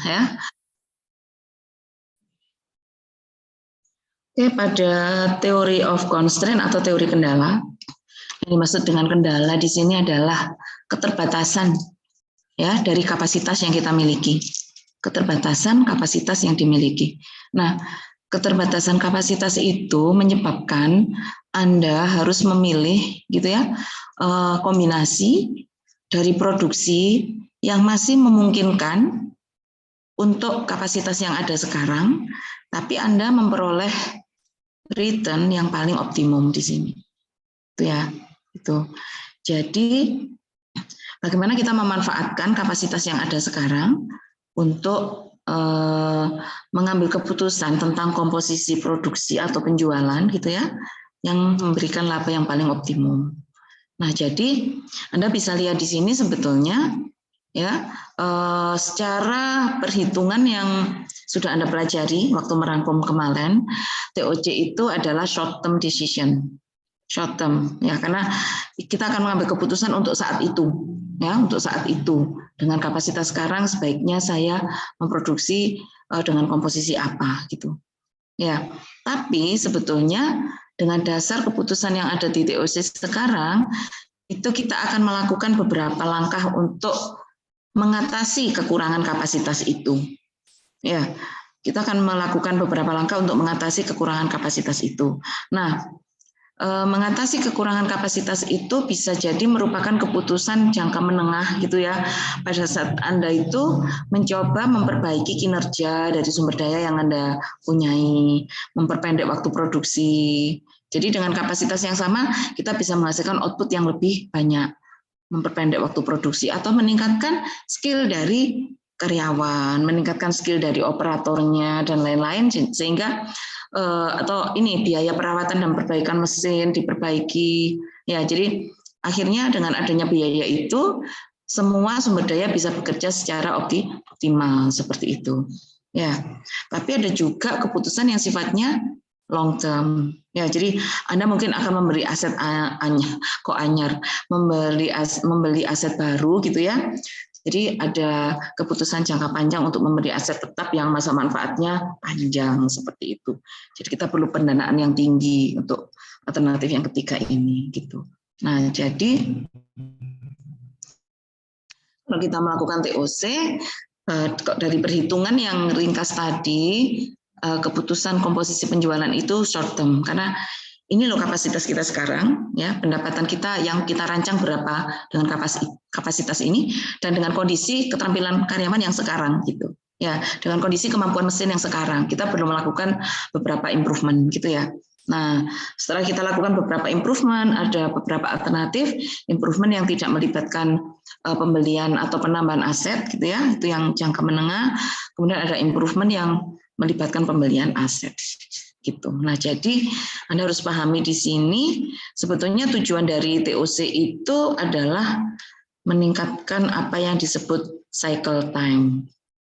ya. Oke, pada teori of constraint atau teori kendala, yang dimaksud dengan kendala di sini adalah keterbatasan ya dari kapasitas yang kita miliki. Keterbatasan kapasitas yang dimiliki. Nah, keterbatasan kapasitas itu menyebabkan Anda harus memilih gitu ya, kombinasi dari produksi yang masih memungkinkan untuk kapasitas yang ada sekarang, tapi Anda memperoleh return yang paling optimum di sini. Itu ya, itu. Jadi bagaimana kita memanfaatkan kapasitas yang ada sekarang untuk mengambil keputusan tentang komposisi produksi atau penjualan gitu ya, yang memberikan laba yang paling optimum. Nah, jadi Anda bisa lihat di sini sebetulnya ya, secara perhitungan yang sudah Anda pelajari waktu merangkum kemarin, TOC itu adalah short term decision, short term ya, karena kita akan mengambil keputusan untuk saat itu ya, untuk saat itu dengan kapasitas sekarang sebaiknya saya memproduksi dengan komposisi apa gitu ya. Tapi sebetulnya dengan dasar keputusan yang ada di TOC sekarang itu kita akan melakukan beberapa langkah untuk mengatasi kekurangan kapasitas itu. Ya, kita akan melakukan beberapa langkah untuk mengatasi kekurangan kapasitas itu. Nah, mengatasi kekurangan kapasitas itu bisa jadi merupakan keputusan jangka menengah gitu ya. Pada saat Anda itu mencoba memperbaiki kinerja dari sumber daya yang Anda punyai, memperpendek waktu produksi. Jadi dengan kapasitas yang sama, kita bisa menghasilkan output yang lebih banyak, memperpendek waktu produksi atau meningkatkan skill dari karyawan, meningkatkan skill dari operatornya dan lain-lain sehingga atau ini biaya perawatan dan perbaikan mesin diperbaiki ya. Jadi akhirnya dengan adanya biaya itu semua sumber daya bisa bekerja secara optimal seperti itu ya. Tapi ada juga keputusan yang sifatnya long term ya. Jadi Anda mungkin akan memberi aset membeli aset baru gitu ya. Jadi ada keputusan jangka panjang untuk memberi aset tetap yang masa manfaatnya panjang seperti itu. Jadi kita perlu pendanaan yang tinggi untuk alternatif yang ketiga ini gitu. Nah, jadi kalau kita melakukan TOC dari perhitungan yang ringkas tadi, keputusan komposisi penjualan itu short term karena ini loh kapasitas kita sekarang ya, pendapatan kita yang kita rancang berapa dengan kapasitas ini dan dengan kondisi keterampilan karyawan yang sekarang gitu ya, dengan kondisi kemampuan mesin yang sekarang kita perlu melakukan beberapa improvement gitu ya. Nah, setelah kita lakukan beberapa improvement, ada beberapa alternatif improvement yang tidak melibatkan pembelian atau penambahan aset gitu ya, itu yang jangka menengah. Kemudian ada improvement yang melibatkan pembelian aset gitu. Nah, jadi Anda harus pahami di sini sebetulnya tujuan dari TOC itu adalah meningkatkan apa yang disebut cycle time.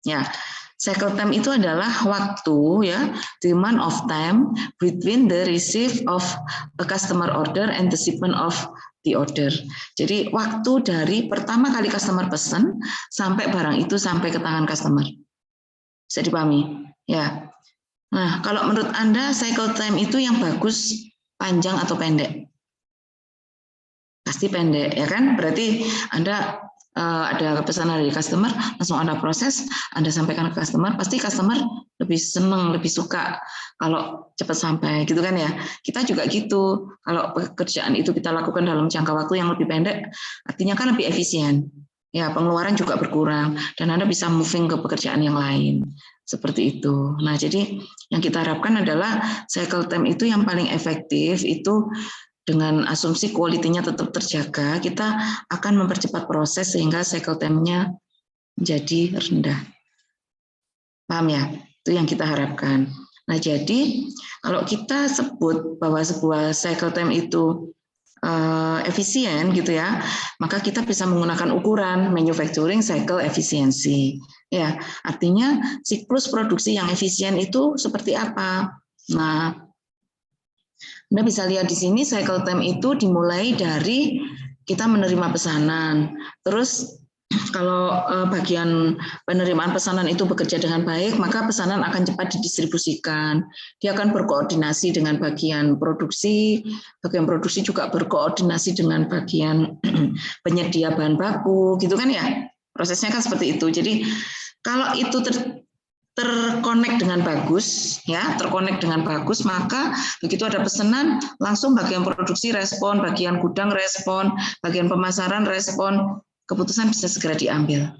Ya, cycle time itu adalah waktu ya, the amount of time between the receive of a customer order and the shipment of the order. Jadi waktu dari pertama kali customer pesan sampai barang itu sampai ke tangan customer. Bisa dipahami? Ya. Nah, kalau menurut Anda cycle time itu yang bagus panjang atau pendek? Pasti pendek, ya kan? Berarti Anda ada pesanan dari customer, langsung Anda proses, Anda sampaikan ke customer, pasti customer lebih senang, lebih suka kalau cepat sampai, gitu kan ya? Kita juga gitu. Kalau pekerjaan itu kita lakukan dalam jangka waktu yang lebih pendek, artinya kan lebih efisien. Ya, pengeluaran juga berkurang dan Anda bisa moving ke pekerjaan yang lain. Seperti itu. Nah, jadi yang kita harapkan adalah cycle time itu yang paling efektif itu dengan asumsi quality-nya tetap terjaga, kita akan mempercepat proses sehingga cycle time-nya menjadi rendah. Paham ya? Itu yang kita harapkan. Nah, jadi kalau kita sebut bahwa sebuah cycle time itu efisien gitu ya, maka kita bisa menggunakan ukuran manufacturing cycle efficiency. Ya, artinya siklus produksi yang efisien itu seperti apa? Nah, Anda bisa lihat di sini cycle time itu dimulai dari kita menerima pesanan, terus Kalau bagian penerimaan pesanan itu bekerja dengan baik, maka pesanan akan cepat didistribusikan. Dia akan berkoordinasi dengan bagian produksi juga berkoordinasi dengan bagian penyedia bahan baku, gitu kan ya? Prosesnya kan seperti itu. Jadi kalau itu terkonek dengan bagus, ya, terkonek dengan bagus, maka begitu ada pesanan, langsung bagian produksi respon, bagian gudang respon, bagian pemasaran respon, keputusan bisa segera diambil.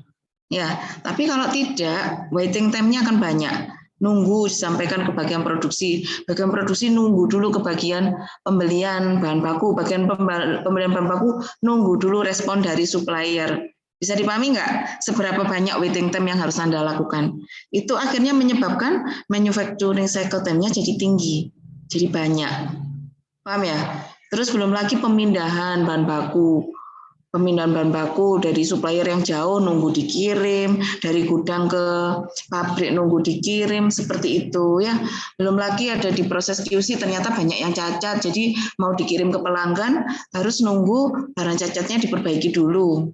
Ya, tapi kalau tidak, waiting time-nya akan banyak. Nunggu disampaikan ke bagian produksi nunggu dulu ke bagian pembelian bahan baku, bagian pembelian bahan baku nunggu dulu respon dari supplier. Bisa dipahami nggak seberapa banyak waiting time yang harus Anda lakukan? Itu akhirnya menyebabkan manufacturing cycle time-nya jadi tinggi, jadi banyak. Paham ya? Terus belum lagi pemindahan bahan baku. Pemindahan bahan baku dari supplier yang jauh nunggu dikirim, dari gudang ke pabrik nunggu dikirim, seperti itu ya. Belum lagi ada di proses QC ternyata banyak yang cacat, jadi mau dikirim ke pelanggan harus nunggu barang cacatnya diperbaiki dulu.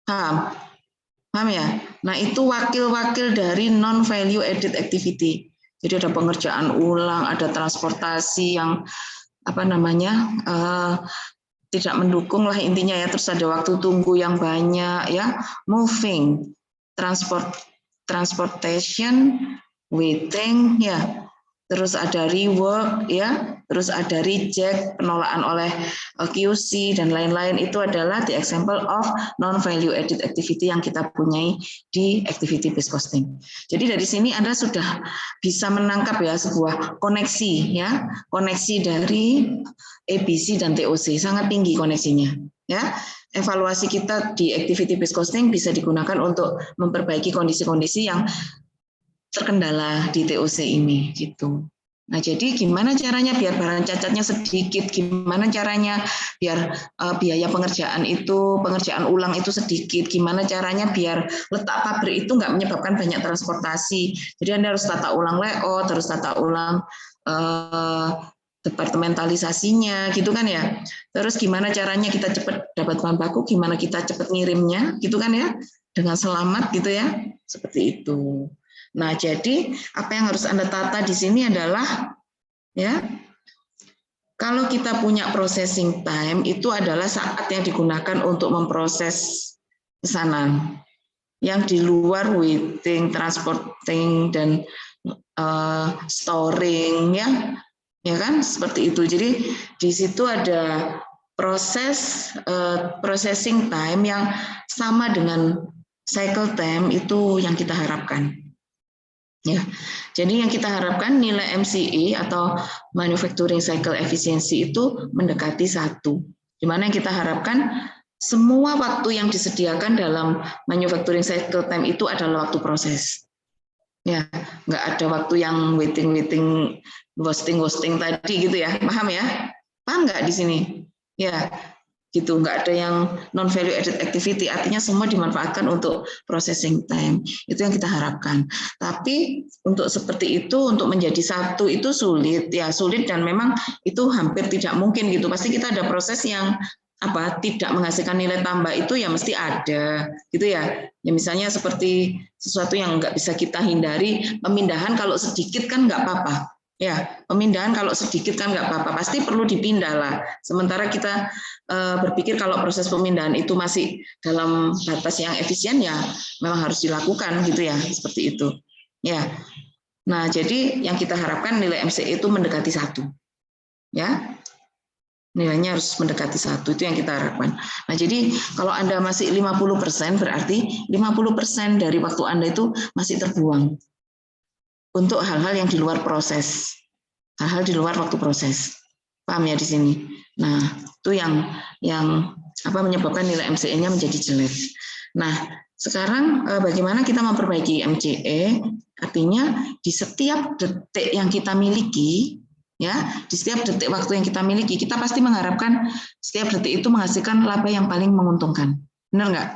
Paham ya? Nah, itu wakil-wakil dari non value added activity. Jadi ada pengerjaan ulang, ada transportasi yang tidak mendukung lah intinya ya. Terus ada waktu tunggu yang banyak ya, moving, transportation, waiting ya. Terus ada rework ya, terus ada reject, penolakan oleh QC dan lain-lain. Itu adalah the example of non value added activity yang kita punyai di activity based costing. Jadi dari sini Anda sudah bisa menangkap ya sebuah koneksi ya, koneksi dari ABC dan TOC sangat tinggi koneksinya ya. Evaluasi kita di activity based costing bisa digunakan untuk memperbaiki kondisi-kondisi yang terkendala di TOC ini gitu. Nah, jadi gimana caranya biar barang cacatnya sedikit, gimana caranya biar biaya pengerjaan ulang itu sedikit, gimana caranya biar letak pabrik itu nggak menyebabkan banyak transportasi. Jadi Anda harus tata ulang layout, harus tata ulang departementalisasinya gitu kan ya. Terus gimana caranya kita cepat dapat bahan baku, gimana kita cepat ngirimnya gitu kan ya, dengan selamat gitu ya, seperti itu. Nah, jadi apa yang harus Anda tata di sini adalah ya, kalau kita punya processing time itu adalah saat yang digunakan untuk memproses pesanan. Yang di luar waiting, transporting dan storing ya. Ya kan, seperti itu. Jadi di situ ada proses processing time yang sama dengan cycle time itu yang kita harapkan. Ya, jadi yang kita harapkan nilai MCE atau Manufacturing Cycle Efficiency itu mendekati 1. Di mana yang kita harapkan semua waktu yang disediakan dalam Manufacturing Cycle Time itu adalah waktu proses. Ya, nggak ada waktu yang waiting, ghosting tadi gitu ya, paham ya? Paham nggak di sini? Ya, gitu, nggak ada yang non value added activity, artinya semua dimanfaatkan untuk processing time. Itu yang kita harapkan. Tapi untuk seperti itu, untuk menjadi 1 itu sulit dan memang itu hampir tidak mungkin gitu. Pasti kita ada proses yang tidak menghasilkan nilai tambah itu ya mesti ada gitu ya. Ya misalnya seperti sesuatu yang nggak bisa kita hindari, pemindahan kalau sedikit kan nggak apa-apa. Ya, pemindahan kalau sedikit kan nggak apa-apa, pasti perlu dipindah lah. Sementara kita berpikir kalau proses pemindahan itu masih dalam batas yang efisien ya memang harus dilakukan gitu ya, seperti itu. Ya, nah jadi yang kita harapkan nilai MCE itu mendekati 1. Ya, nilainya harus mendekati 1, itu yang kita harapkan. Nah jadi kalau Anda masih 50% berarti 50% dari waktu Anda itu masih terbuang untuk hal-hal yang di luar proses, hal-hal di luar waktu proses. Paham ya di sini? Nah, itu yang menyebabkan nilai MCE-nya menjadi jelek. Nah, sekarang bagaimana kita memperbaiki MCE? Artinya di setiap detik yang kita miliki, ya, di setiap detik waktu yang kita miliki, kita pasti mengharapkan setiap detik itu menghasilkan laba yang paling menguntungkan. Benar nggak?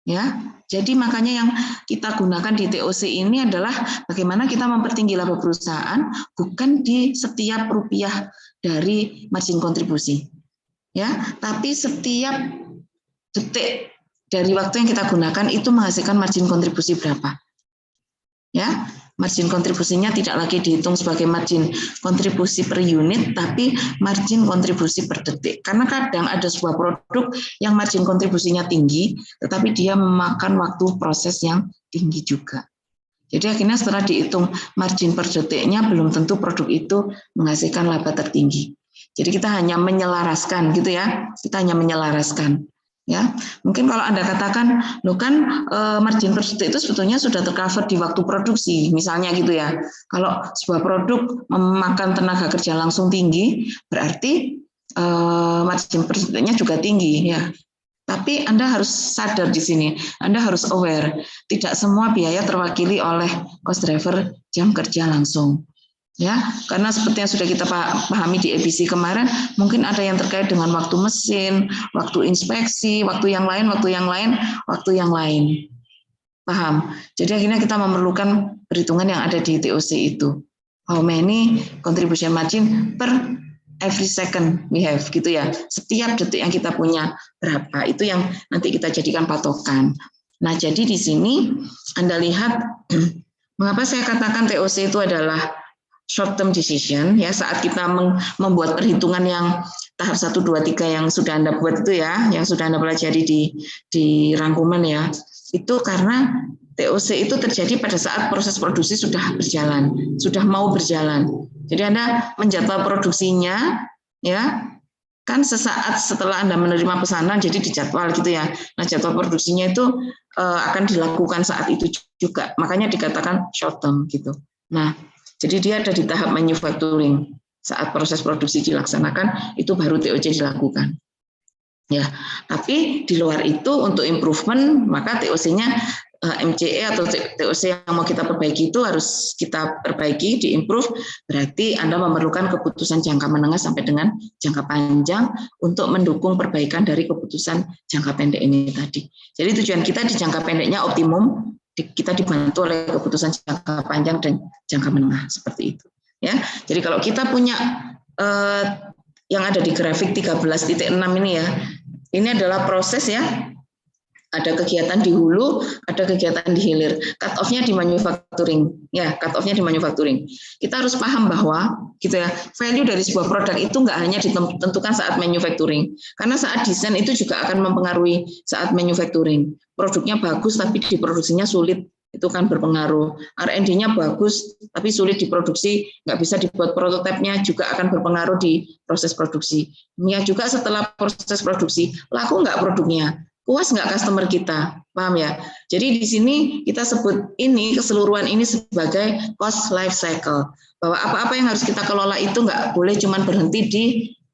Ya, jadi makanya yang kita gunakan di TOC ini adalah bagaimana kita mempertinggi laba perusahaan, bukan di setiap rupiah dari margin kontribusi, ya, tapi setiap detik dari waktu yang kita gunakan itu menghasilkan margin kontribusi berapa. Ya, margin kontribusinya tidak lagi dihitung sebagai margin kontribusi per unit, tapi margin kontribusi per detik. Karena kadang ada sebuah produk yang margin kontribusinya tinggi, tetapi dia memakan waktu proses yang tinggi juga. Jadi akhirnya setelah dihitung margin per detiknya, belum tentu produk itu menghasilkan laba tertinggi. Jadi kita hanya menyelaraskan gitu ya, kita hanya menyelaraskan. Ya, mungkin kalau Anda katakan, lo kan margin per detik itu sebetulnya sudah tercover di waktu produksi, misalnya gitu ya. Kalau sebuah produk memakan tenaga kerja langsung tinggi, berarti margin per detiknya juga tinggi ya. Tapi Anda harus sadar di sini, Anda harus aware, tidak semua biaya terwakili oleh cost driver jam kerja langsung. Ya, karena seperti yang sudah kita pahami di EBC kemarin, mungkin ada yang terkait dengan waktu mesin, waktu inspeksi, waktu yang lain. Paham? Jadi akhirnya kita memerlukan perhitungan yang ada di TOC itu. How many contribution margin per every second we have, gitu ya. Setiap detik yang kita punya berapa, itu yang nanti kita jadikan patokan. Nah, jadi di sini Anda lihat, mengapa saya katakan TOC itu adalah short term decision ya, saat kita membuat perhitungan yang tahap 1, 2, 3 yang sudah Anda buat itu ya, yang sudah Anda pelajari di rangkuman ya, itu karena TOC itu terjadi pada saat proses produksi sudah berjalan, sudah mau berjalan. Jadi Anda menjadwal produksinya ya, kan sesaat setelah Anda menerima pesanan, jadi dijadwal gitu ya. Nah, jadwal produksinya itu akan dilakukan saat itu juga, makanya dikatakan short term gitu. Nah, jadi dia ada di tahap manufacturing. Saat proses produksi dilaksanakan, itu baru TOC dilakukan. Ya, tapi di luar itu untuk improvement, maka TOC-nya MCE atau TOC yang mau kita perbaiki itu harus kita perbaiki, diimprove, berarti Anda memerlukan keputusan jangka menengah sampai dengan jangka panjang untuk mendukung perbaikan dari keputusan jangka pendek ini tadi. Jadi tujuan kita di jangka pendeknya optimum, kita dibantu oleh keputusan jangka panjang dan jangka menengah seperti itu ya. Jadi kalau kita punya yang ada di grafik 13.6 ini ya, ini adalah proses ya, ada kegiatan di hulu, ada kegiatan di hilir. Cut off-nya di manufacturing ya, cut off-nya di manufacturing. Kita harus paham bahwa gitu ya, value dari sebuah produk itu nggak hanya ditentukan saat manufacturing, karena saat desain itu juga akan mempengaruhi saat manufacturing. Produknya bagus tapi diproduksinya sulit, itu kan berpengaruh. R&D-nya bagus tapi sulit diproduksi, nggak bisa dibuat prototipenya, juga akan berpengaruh di proses produksi. Ya juga setelah proses produksi, laku nggak produknya, puas nggak customer kita, paham ya? Jadi di sini kita sebut ini, keseluruhan ini sebagai cost life cycle, bahwa apa-apa yang harus kita kelola itu nggak boleh cuma berhenti di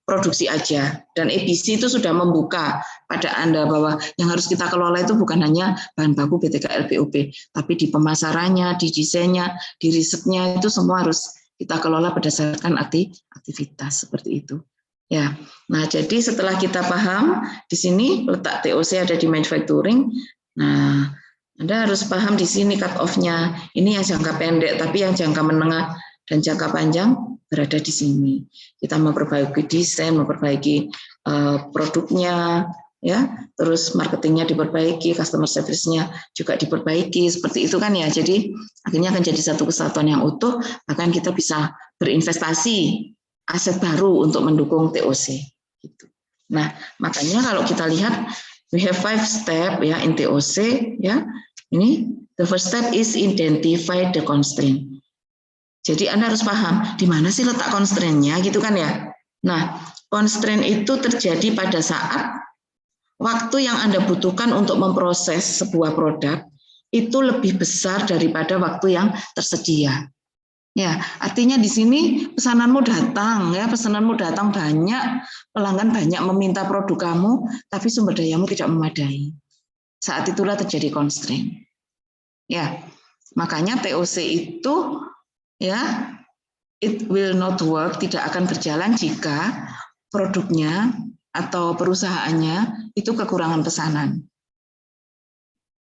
produksi aja. Dan EBC itu sudah membuka pada Anda bahwa yang harus kita kelola itu bukan hanya bahan baku BTK LPOP, tapi di pemasarannya, di desainnya, di risetnya, itu semua harus kita kelola berdasarkan aktivitas seperti itu. Ya, nah jadi setelah kita paham di sini letak TOC ada di manufacturing. Nah, Anda harus paham di sini cut off-nya. Ini yang jangka pendek, tapi yang jangka menengah dan jangka panjang berada di sini. Kita memperbaiki desain, memperbaiki produknya, ya, terus marketingnya diperbaiki, customer service-nya juga diperbaiki, seperti itu kan ya. Jadi akhirnya akan jadi satu kesatuan yang utuh, bahkan kita bisa berinvestasi aset baru untuk mendukung TOC. Gitu. Nah, makanya kalau kita lihat we have 5 step ya in TOC ya. Ini the first step is identify the constraint. Jadi Anda harus paham di mana sih letak constraint-nya gitu kan ya. Nah, constraint itu terjadi pada saat waktu yang Anda butuhkan untuk memproses sebuah produk itu lebih besar daripada waktu yang tersedia. Ya, artinya di sini pesananmu datang ya, pesananmu datang banyak, pelanggan banyak meminta produk kamu, tapi sumber dayamu tidak memadai. Saat itulah terjadi constraint. Ya, makanya TOC itu ya, it will not work, tidak akan berjalan jika produknya atau perusahaannya itu kekurangan pesanan.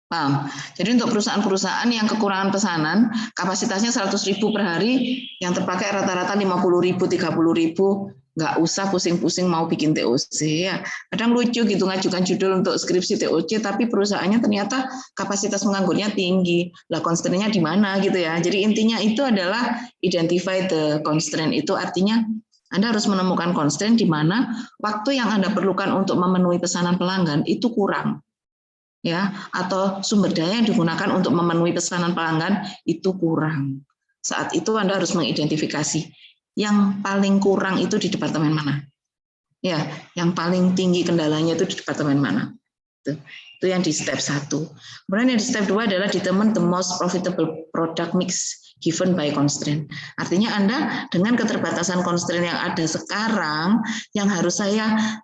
Paham? Jadi untuk perusahaan-perusahaan yang kekurangan pesanan, kapasitasnya 100.000 per hari, yang terpakai rata-rata 50.000, 30.000, nggak usah pusing-pusing mau bikin TOC ya. Kadang lucu gitu ngajukan judul untuk skripsi TOC, tapi perusahaannya ternyata kapasitas penganggurannya tinggi. Lah constraint-nya di mana gitu ya. Jadi intinya itu adalah identify the constraint. Itu artinya Anda harus menemukan constraint di mana waktu yang Anda perlukan untuk memenuhi pesanan pelanggan itu kurang. Ya, atau sumber daya yang digunakan untuk memenuhi pesanan pelanggan itu kurang. Saat itu Anda harus mengidentifikasi yang paling kurang itu di departemen mana. Ya, yang paling tinggi kendalanya itu di departemen mana. Itu yang di step 1. Kemudian yang di step 2 adalah determine the most profitable product mix given by constraint. Artinya Anda dengan keterbatasan constraint yang ada sekarang, yang harus saya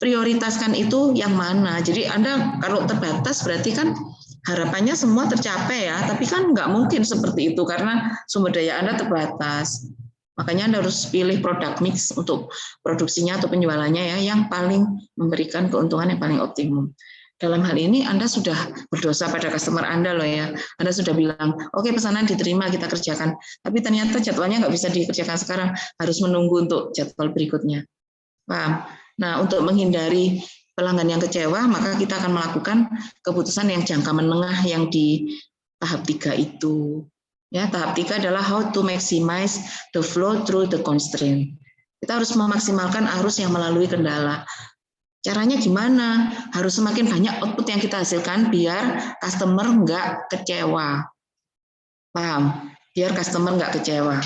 prioritaskan itu yang mana. Jadi Anda kalau terbatas berarti kan harapannya semua tercapai ya, tapi kan nggak mungkin seperti itu karena sumber daya Anda terbatas. Makanya Anda harus pilih produk mix untuk produksinya atau penjualannya ya, yang paling memberikan keuntungan yang paling optimum. Dalam hal ini Anda sudah berdosa pada customer Anda loh ya. Anda sudah bilang, oke, pesanan diterima, kita kerjakan. Tapi ternyata jadwalnya nggak bisa dikerjakan sekarang, harus menunggu untuk jadwal berikutnya. Paham? Nah, untuk menghindari pelanggan yang kecewa, maka kita akan melakukan keputusan yang jangka menengah yang di tahap 3 itu. Ya, tahap 3 adalah how to maximize the flow through the constraint. Kita harus memaksimalkan arus yang melalui kendala. Caranya gimana? Harus semakin banyak output yang kita hasilkan biar customer nggak kecewa. Paham? Biar customer nggak kecewa.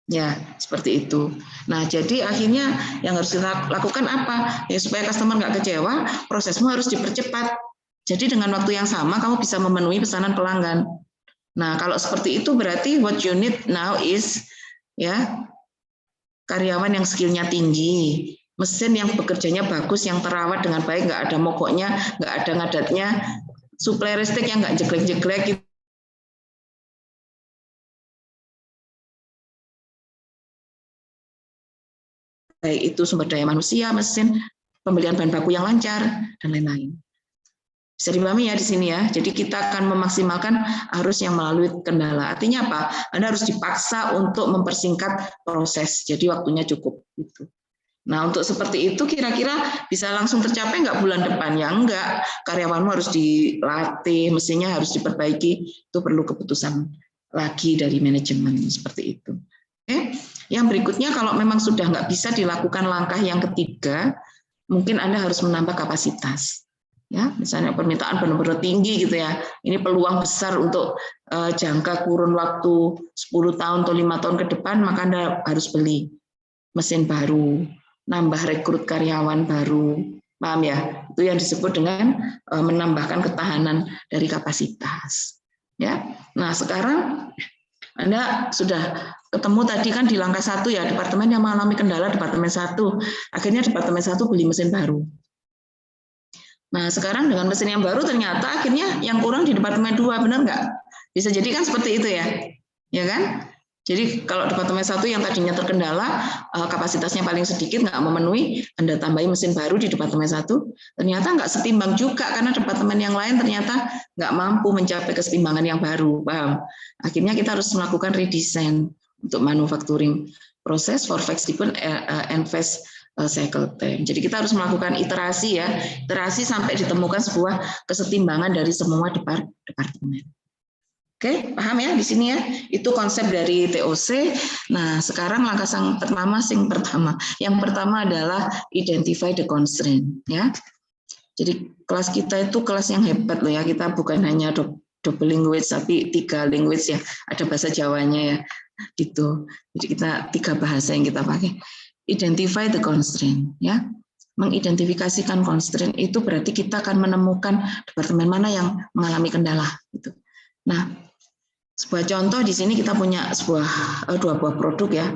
Ya, seperti itu. Nah, jadi akhirnya yang harus kita lakukan apa? Ya, supaya customer nggak kecewa, prosesmu harus dipercepat. Jadi dengan waktu yang sama, kamu bisa memenuhi pesanan pelanggan. Nah, kalau seperti itu berarti what you need now is ya karyawan yang skillnya tinggi, mesin yang bekerjanya bagus, yang terawat dengan baik, nggak ada mogoknya, nggak ada ngadatnya, suplai listrik yang nggak jeglek-jeglek. Baik itu sumber daya manusia, mesin, pembelian bahan baku yang lancar, dan lain-lain. Bisa dipahami ya di sini ya. Jadi kita akan memaksimalkan arus yang melalui kendala. Artinya apa? Anda harus dipaksa untuk mempersingkat proses. Jadi waktunya cukup. Gitu. Nah, untuk seperti itu kira-kira bisa langsung tercapai nggak bulan depan? Ya enggak. Karyawanmu harus dilatih, mesinnya harus diperbaiki. Itu perlu keputusan lagi dari manajemen seperti itu. Oke. Yang berikutnya kalau memang sudah nggak bisa dilakukan langkah yang ketiga, mungkin Anda harus menambah kapasitas. Ya, misalnya permintaan benar-benar tinggi gitu ya. Ini peluang besar untuk jangka kurun waktu 10 tahun atau 5 tahun ke depan, maka Anda harus beli mesin baru, nambah rekrut karyawan baru. Paham ya? Itu yang disebut dengan menambahkan ketahanan dari kapasitas. Ya. Nah, sekarang Anda sudah ketemu tadi kan di langkah 1 ya, departemen yang mengalami kendala departemen 1. Akhirnya departemen 1 beli mesin baru. Nah, sekarang dengan mesin yang baru ternyata akhirnya yang kurang di departemen 2, benar nggak? Bisa jadi kan seperti itu ya, ya kan? Jadi kalau departemen 1 yang tadinya terkendala, kapasitasnya paling sedikit, nggak memenuhi, Anda tambahin mesin baru di departemen 1, ternyata nggak setimbang juga karena departemen yang lain ternyata nggak mampu mencapai kesetimbangan yang baru, paham? Akhirnya kita harus melakukan redesign untuk manufacturing proses for flexible and fast cycle time. Jadi kita harus melakukan iterasi ya, iterasi sampai ditemukan sebuah kesetimbangan dari semua departemen. Oke, paham ya di sini ya? Itu konsep dari TOC. Nah, sekarang langkah pertama. Yang pertama adalah identify the constraint ya. Jadi kelas kita itu kelas yang hebat loh ya. Kita bukan hanya double language tapi 3 language ya. Ada bahasa Jawanya ya. Gitu. Jadi kita 3 bahasa yang kita pakai. Identify the constraint ya. Mengidentifikasikan constraint itu berarti kita akan menemukan departemen mana yang mengalami kendala gitu. Nah, sebuah contoh di sini kita punya dua buah produk ya.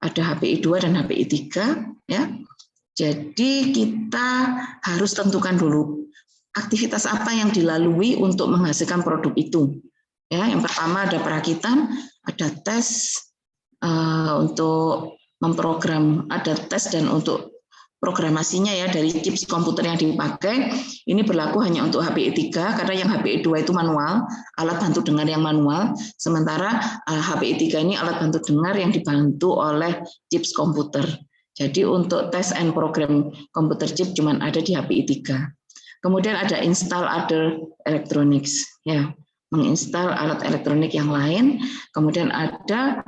Ada HPI 2 dan HPI 3 ya. Jadi kita harus tentukan dulu aktivitas apa yang dilalui untuk menghasilkan produk itu. Ya, yang pertama ada perakitan, ada tes untuk memprogram, ada tes dan untuk programasinya ya dari chips komputer yang dipakai. Ini berlaku hanya untuk HPI 3 karena yang HPI 2 itu manual, alat bantu dengar yang manual, sementara HPI 3 ini alat bantu dengar yang dibantu oleh chips komputer. Jadi untuk tes and program komputer chip cuma ada di HPI 3. Kemudian ada install other electronics, ya, menginstal alat elektronik yang lain. Kemudian ada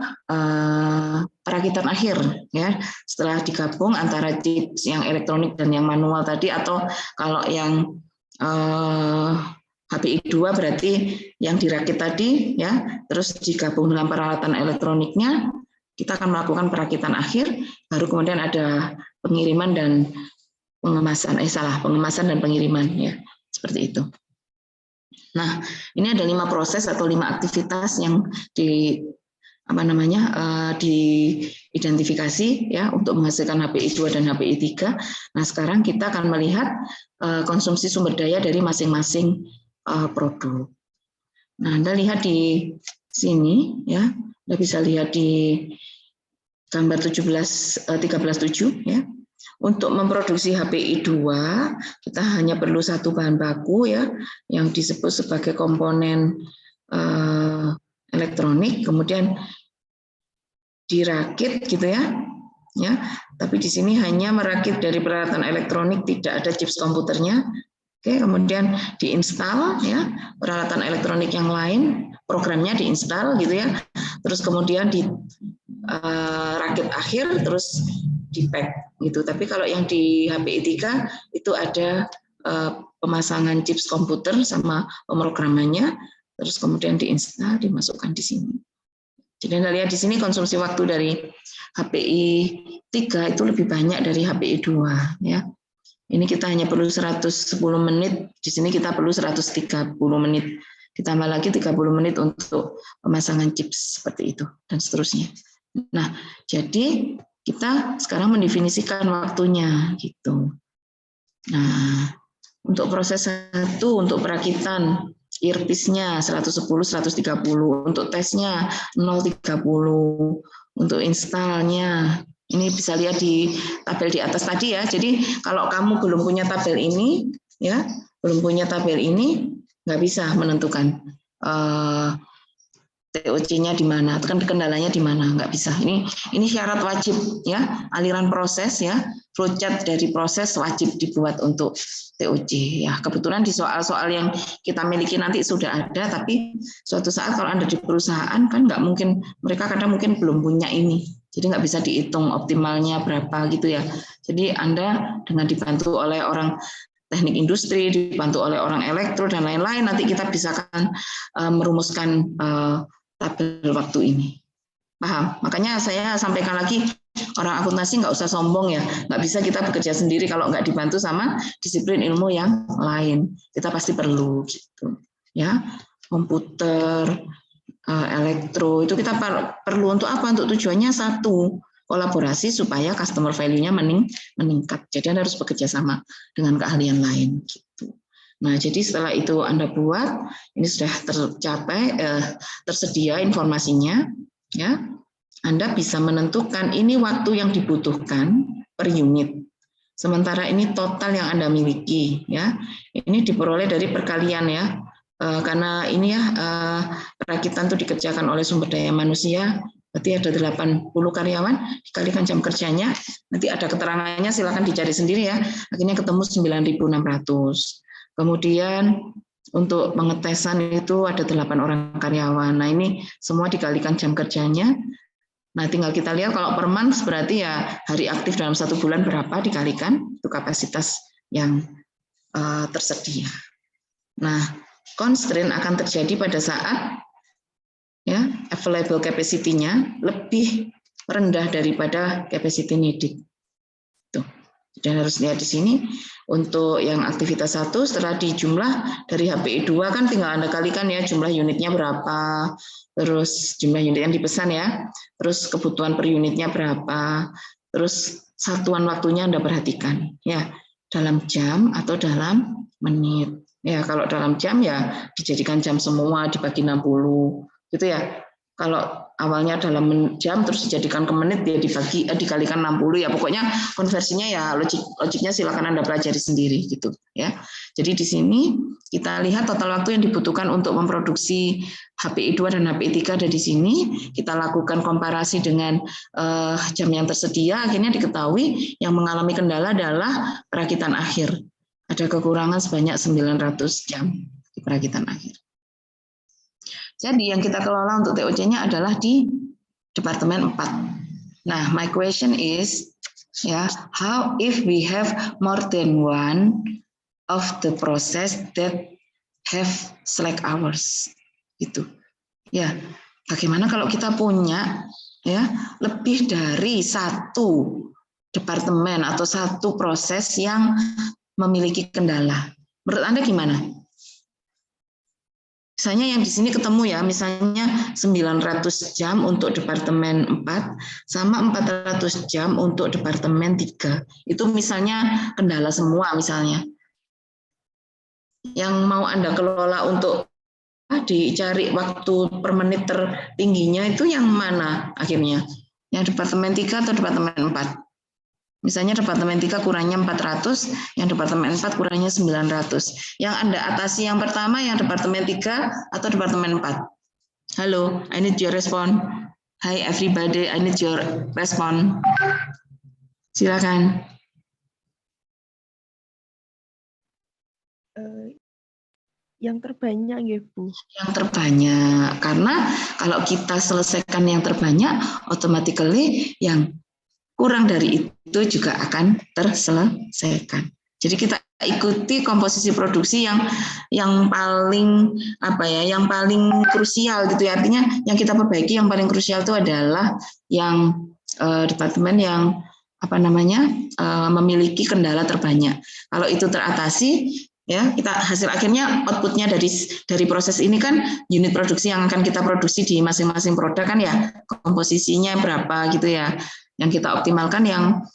perakitan akhir, ya, setelah digabung antara chips yang elektronik dan yang manual tadi, atau kalau yang HPI 2 berarti yang dirakit tadi, ya, terus digabung dengan peralatan elektroniknya, kita akan melakukan perakitan akhir, baru kemudian ada pengiriman dan pengemasan, pengemasan dan pengiriman, ya, seperti itu. Nah, ini ada 5 proses atau 5 aktivitas yang diidentifikasi, ya, untuk menghasilkan HPI 2 dan HPI 3. Nah, sekarang kita akan melihat konsumsi sumber daya dari masing-masing produk. Nah, Anda lihat di sini, ya, Anda bisa lihat di gambar 13.7, ya. Untuk memproduksi HPI 2, kita hanya perlu satu bahan baku, ya, yang disebut sebagai komponen elektronik, kemudian dirakit, gitu ya. Ya, tapi di sini hanya merakit dari peralatan elektronik, tidak ada chips komputernya. Oke, kemudian diinstal, ya, peralatan elektronik yang lain, programnya diinstal, gitu ya. Terus kemudian dirakit akhir, terus di-pack, gitu. Tapi kalau yang di HPI 3 itu ada pemasangan chips komputer sama pemrogramannya, terus kemudian diinstal, dimasukkan di sini. Jadi Anda lihat di sini konsumsi waktu dari HPI 3 itu lebih banyak dari HPI 2, ya. Ini kita hanya perlu 110 menit, di sini kita perlu 130 menit. Ditambah lagi 30 menit untuk pemasangan chips seperti itu, dan seterusnya. Nah, jadi kita sekarang mendefinisikan waktunya, gitu. Nah, untuk proses 1, untuk perakitan, earpiece-nya 110, 130, untuk tesnya 0,30, untuk installnya, ini bisa lihat di tabel di atas tadi, ya. Jadi kalau kamu belum punya tabel ini, ya, belum punya tabel ini, nggak bisa menentukan TOC-nya di mana, kan kendalanya di mana, nggak bisa. Ini syarat wajib, ya, aliran proses, ya, flowchart dari proses wajib dibuat untuk TOC, ya. Kebetulan di soal-soal yang kita miliki nanti sudah ada, tapi suatu saat kalau Anda di perusahaan kan nggak mungkin, mereka kadang mungkin belum punya ini, jadi nggak bisa dihitung optimalnya berapa, gitu ya. Jadi Anda dengan dibantu oleh orang teknik industri, dibantu oleh orang elektro dan lain-lain, nanti kita bisa kan merumuskan tabel waktu ini. Paham? Makanya saya sampaikan lagi, orang akuntansi nggak usah sombong, ya. Nggak bisa kita bekerja sendiri kalau nggak dibantu sama disiplin ilmu yang lain. Kita pasti perlu, gitu. Ya, komputer, elektro, itu kita perlu untuk apa? Untuk tujuannya satu, kolaborasi supaya customer value-nya meningkat. Jadi Anda harus bekerja sama dengan keahlian lain, gitu. Nah, jadi setelah itu Anda buat, ini sudah tercapai, tersedia informasinya, ya. Anda bisa menentukan ini waktu yang dibutuhkan per unit. Sementara ini total yang Anda miliki, ya. Ini diperoleh dari perkalian, ya. Karena ini, ya, perakitan itu dikerjakan oleh sumber daya manusia, berarti ada 80 karyawan, dikalikan jam kerjanya, nanti ada keterangannya, silakan dicari sendiri, ya. Akhirnya ketemu 9.600. Kemudian untuk pengetesan itu ada 8 orang karyawan. Nah, ini semua dikalikan jam kerjanya. Nah, tinggal kita lihat kalau per month berarti, ya, hari aktif dalam 1 bulan berapa dikalikan itu kapasitas yang tersedia. Nah, constraint akan terjadi pada saat, ya, available capacity-nya lebih rendah daripada capacity needed. Tuh. Dan harus lihat di sini untuk yang aktivitas 1 setelah dijumlah dari HPI 2 kan tinggal Anda kalikan, ya, jumlah unitnya berapa, terus jumlah unit yang dipesan, ya, terus kebutuhan per unitnya berapa, terus satuan waktunya Anda perhatikan, ya, dalam jam atau dalam menit. Ya, kalau dalam jam, ya, dijadikan jam semua dibagi 60, gitu, ya. Kalau awalnya dalam jam terus dijadikan ke menit ya dikalikan 60 ya, pokoknya konversinya ya logiknya silakan Anda pelajari sendiri gitu ya. Jadi di sini kita lihat total waktu yang dibutuhkan untuk memproduksi HPI 2 dan HPI 3 ada di sini. Kita lakukan komparasi dengan jam yang tersedia, akhirnya diketahui yang mengalami kendala adalah perakitan akhir. Ada kekurangan sebanyak 900 jam di perakitan akhir. Jadi yang kita kelola untuk TOC-nya adalah di Departemen 4. Nah, my question is, ya, how if we have more than one of the process that have slack hours? Itu. Ya, bagaimana kalau kita punya ya lebih dari satu departemen atau satu proses yang memiliki kendala? Menurut Anda gimana? Misalnya yang di sini ketemu ya, misalnya 900 jam untuk Departemen 4 sama 400 jam untuk Departemen 3. Itu misalnya kendala semua misalnya. Yang mau Anda kelola untuk dicari waktu per menit tertingginya itu yang mana akhirnya? Yang Departemen 3 atau Departemen 4? Misalnya Departemen 3 kurangnya 400, yang Departemen 4 kurangnya 900. Yang Anda atasi yang pertama yang Departemen 3 atau Departemen 4? Halo, I need your response. Hi everybody, I need your response. Silakan. Yang terbanyak ya Bu. Yang terbanyak, karena kalau kita selesaikan yang terbanyak, automatically yang kurang dari itu juga akan terselesaikan. Jadi kita ikuti komposisi produksi yang paling yang paling krusial gitu ya. Artinya yang kita perbaiki yang paling krusial itu adalah yang departemen yang memiliki kendala terbanyak. Kalau itu teratasi ya, kita hasil akhirnya outputnya dari proses ini kan unit produksi yang akan kita produksi di masing-masing produk kan ya, komposisinya berapa gitu ya. Yang kita optimalkan yang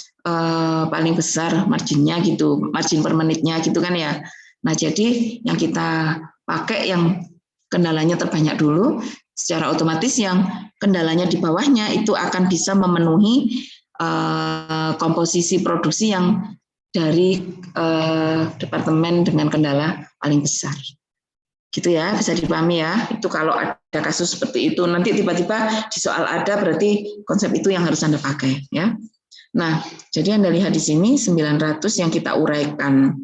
paling besar marginnya gitu, margin per menitnya gitu kan ya. Nah jadi yang kita pakai yang kendalanya terbanyak dulu, secara otomatis yang kendalanya di bawahnya itu akan bisa memenuhi komposisi produksi yang dari departemen dengan kendala paling besar. Gitu ya, bisa dipahami ya. Itu kalau ada kasus seperti itu, nanti tiba-tiba di soal ada berarti konsep itu yang harus Anda pakai ya. Nah, jadi Anda lihat di sini 900 yang kita uraikan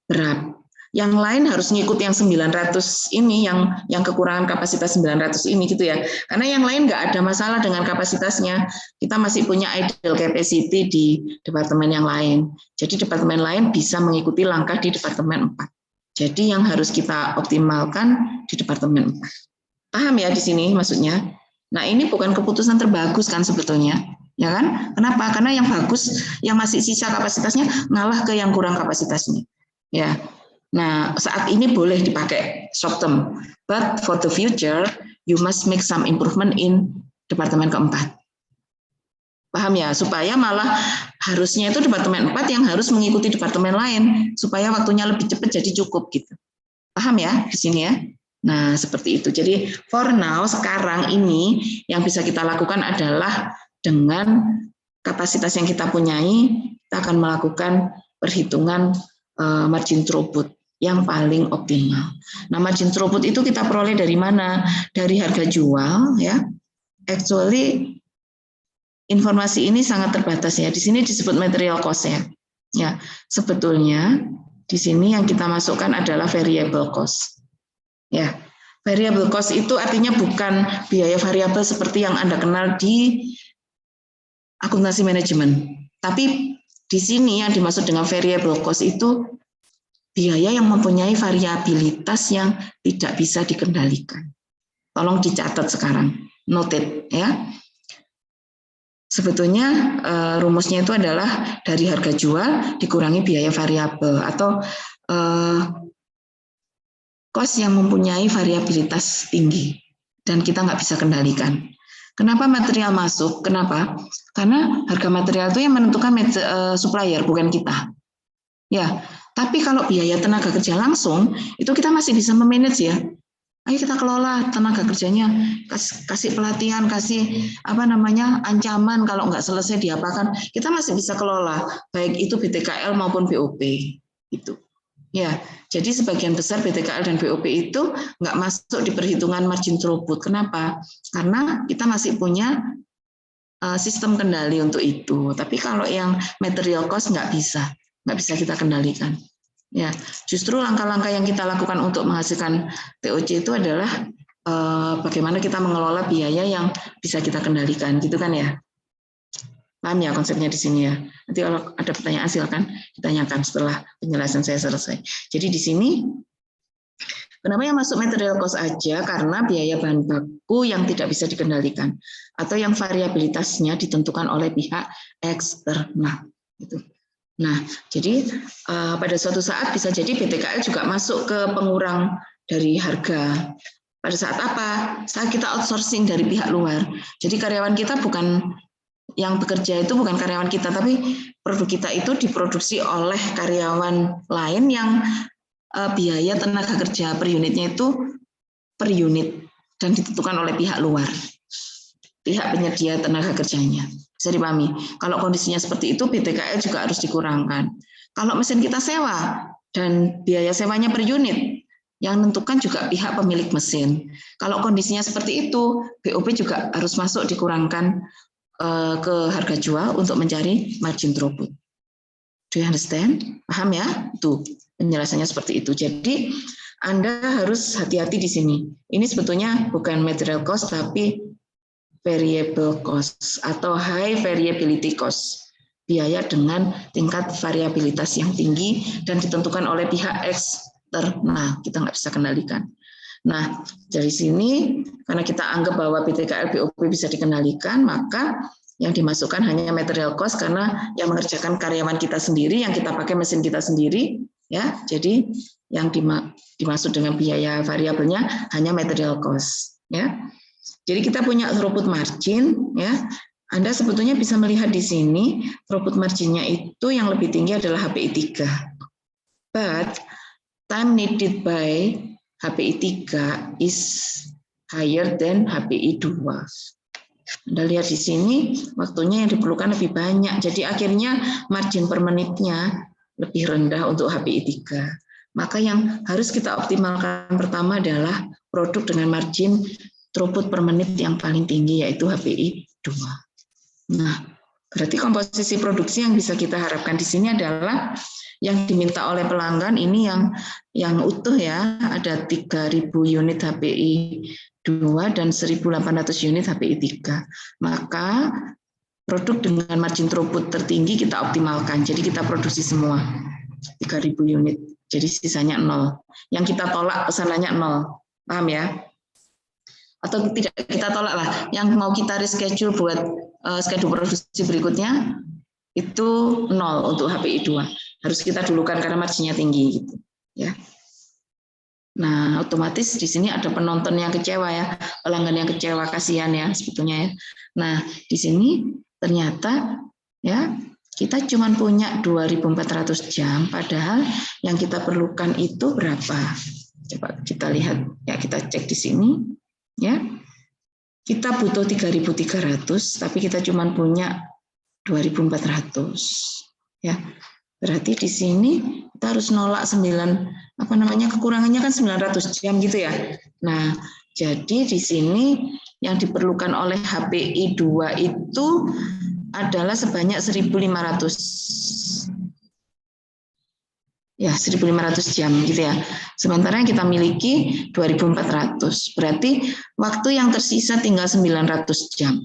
berapa. Yang lain harus ngikut yang 900 ini, yang kekurangan kapasitas 900 ini gitu ya. Karena yang lain nggak ada masalah dengan kapasitasnya. Kita masih punya idle capacity di departemen yang lain. Jadi departemen lain bisa mengikuti langkah di departemen 4. Jadi yang harus kita optimalkan di Departemen 4. Paham ya di sini maksudnya? Nah ini bukan keputusan terbagus kan sebetulnya, ya kan? Kenapa? Karena yang bagus, yang masih sisa kapasitasnya ngalah ke yang kurang kapasitasnya. Ya. Nah saat ini boleh dipakai short term, but for the future you must make some improvement in Departemen keempat. Paham ya? Supaya malah harusnya itu Departemen 4 yang harus mengikuti departemen lain supaya waktunya lebih cepat jadi cukup gitu. Paham ya di sini ya? Nah, seperti itu. Jadi for now sekarang ini yang bisa kita lakukan adalah dengan kapasitas yang kita punyai, kita akan melakukan perhitungan margin throughput yang paling optimal. Nah, margin throughput itu kita peroleh dari mana? Dari harga jual ya. Actually informasi ini sangat terbatas ya. Di sini disebut material cost ya. Ya, sebetulnya di sini yang kita masukkan adalah variable cost. Ya, variable cost itu artinya bukan biaya variabel seperti yang Anda kenal di akuntansi manajemen. Tapi di sini yang dimaksud dengan variable cost itu biaya yang mempunyai variabilitas yang tidak bisa dikendalikan. Tolong dicatat sekarang, noted ya. Sebetulnya rumusnya itu adalah dari harga jual dikurangi biaya variabel atau cost yang mempunyai variabilitas tinggi dan kita nggak bisa kendalikan. Kenapa material masuk? Kenapa? Karena harga material itu yang menentukan supplier, bukan kita. Ya, tapi kalau biaya tenaga kerja langsung itu kita masih bisa memanage ya. Ayo kita kelola tenaga kerjanya, kasih pelatihan, kasih ancaman kalau nggak selesai diapakan. Kita masih bisa kelola, baik itu BTKL maupun BOP. Itu. Ya, jadi sebagian besar BTKL dan BOP itu nggak masuk di perhitungan margin throughput. Kenapa? Karena kita masih punya sistem kendali untuk itu. Tapi kalau yang material cost nggak bisa kita kendalikan. Ya, justru langkah-langkah yang kita lakukan untuk menghasilkan TOC itu adalah bagaimana kita mengelola biaya yang bisa kita kendalikan, gitu kan ya? Paham ya konsepnya di sini ya? Nanti kalau ada pertanyaan silakan ditanyakan setelah penjelasan saya selesai. Jadi di sini kenapa yang masuk material cost aja? Karena biaya bahan baku yang tidak bisa dikendalikan atau yang variabilitasnya ditentukan oleh pihak eksternal. Gitu. Nah, jadi pada suatu saat bisa jadi BTKL juga masuk ke pengurang dari harga. Pada saat apa? Saat kita outsourcing dari pihak luar. Jadi karyawan kita bukan yang bekerja itu bukan karyawan kita, tapi produk kita itu diproduksi oleh karyawan lain yang biaya tenaga kerja per unitnya itu per unit dan ditentukan oleh pihak luar, pihak penyedia tenaga kerjanya. Bisa dipahami. Kalau kondisinya seperti itu, BTKL juga harus dikurangkan. Kalau mesin kita sewa dan biaya sewanya per unit, yang menentukan juga pihak pemilik mesin. Kalau kondisinya seperti itu, BOP juga harus masuk dikurangkan ke harga jual untuk mencari margin throughput. Do you understand? Paham ya? Tuh, penjelasannya seperti itu. Jadi, Anda harus hati-hati di sini. Ini sebetulnya bukan material cost, tapi variable cost atau high variability cost, biaya dengan tingkat variabilitas yang tinggi dan ditentukan oleh pihak eksternal, kita nggak bisa kendalikan. Nah, dari sini karena kita anggap bahwa BTKL BOP bisa dikendalikan, maka yang dimasukkan hanya material cost karena yang mengerjakan karyawan kita sendiri, yang kita pakai mesin kita sendiri, ya. Jadi yang dimaksud dengan biaya variabelnya hanya material cost, ya. Jadi kita punya throughput margin, ya. Anda sebetulnya bisa melihat di sini throughput marginnya itu yang lebih tinggi adalah HPI 3. But time needed by HPI 3 is higher than HPI 2. Anda lihat di sini waktunya yang diperlukan lebih banyak. Jadi akhirnya margin per menitnya lebih rendah untuk HPI 3. Maka yang harus kita optimalkan pertama adalah produk dengan margin throughput per menit yang paling tinggi, yaitu HPI 2. Nah, berarti komposisi produksi yang bisa kita harapkan di sini adalah yang diminta oleh pelanggan ini yang utuh ya, ada 3.000 unit HPI 2 dan 1.800 unit HPI 3. Maka produk dengan margin throughput tertinggi kita optimalkan, jadi kita produksi semua 3.000 unit, jadi sisanya 0. Yang kita tolak pesanannya 0, paham ya? Atau tidak kita tolak lah, yang mau kita reschedule buat schedule produksi berikutnya itu 0 untuk HPI 2. Harus kita dulukan karena marginnya tinggi gitu, ya. Nah, otomatis di sini ada penonton yang kecewa ya, pelanggan yang kecewa, kasihan ya sebetulnya ya. Nah, di sini ternyata ya kita cuma punya 2.400 jam, padahal yang kita perlukan itu berapa? Coba kita lihat ya, kita cek di sini. Ya, kita butuh 3.300, tapi kita cuma punya 2.400. Ya, berarti di sini kita harus nolak kekurangannya kan 900 jam gitu ya. Nah, jadi di sini yang diperlukan oleh HPI 2 itu adalah sebanyak 1.500. Ya, 1.500 jam gitu ya. Sementara yang kita miliki 2.400. Berarti waktu yang tersisa tinggal 900 jam.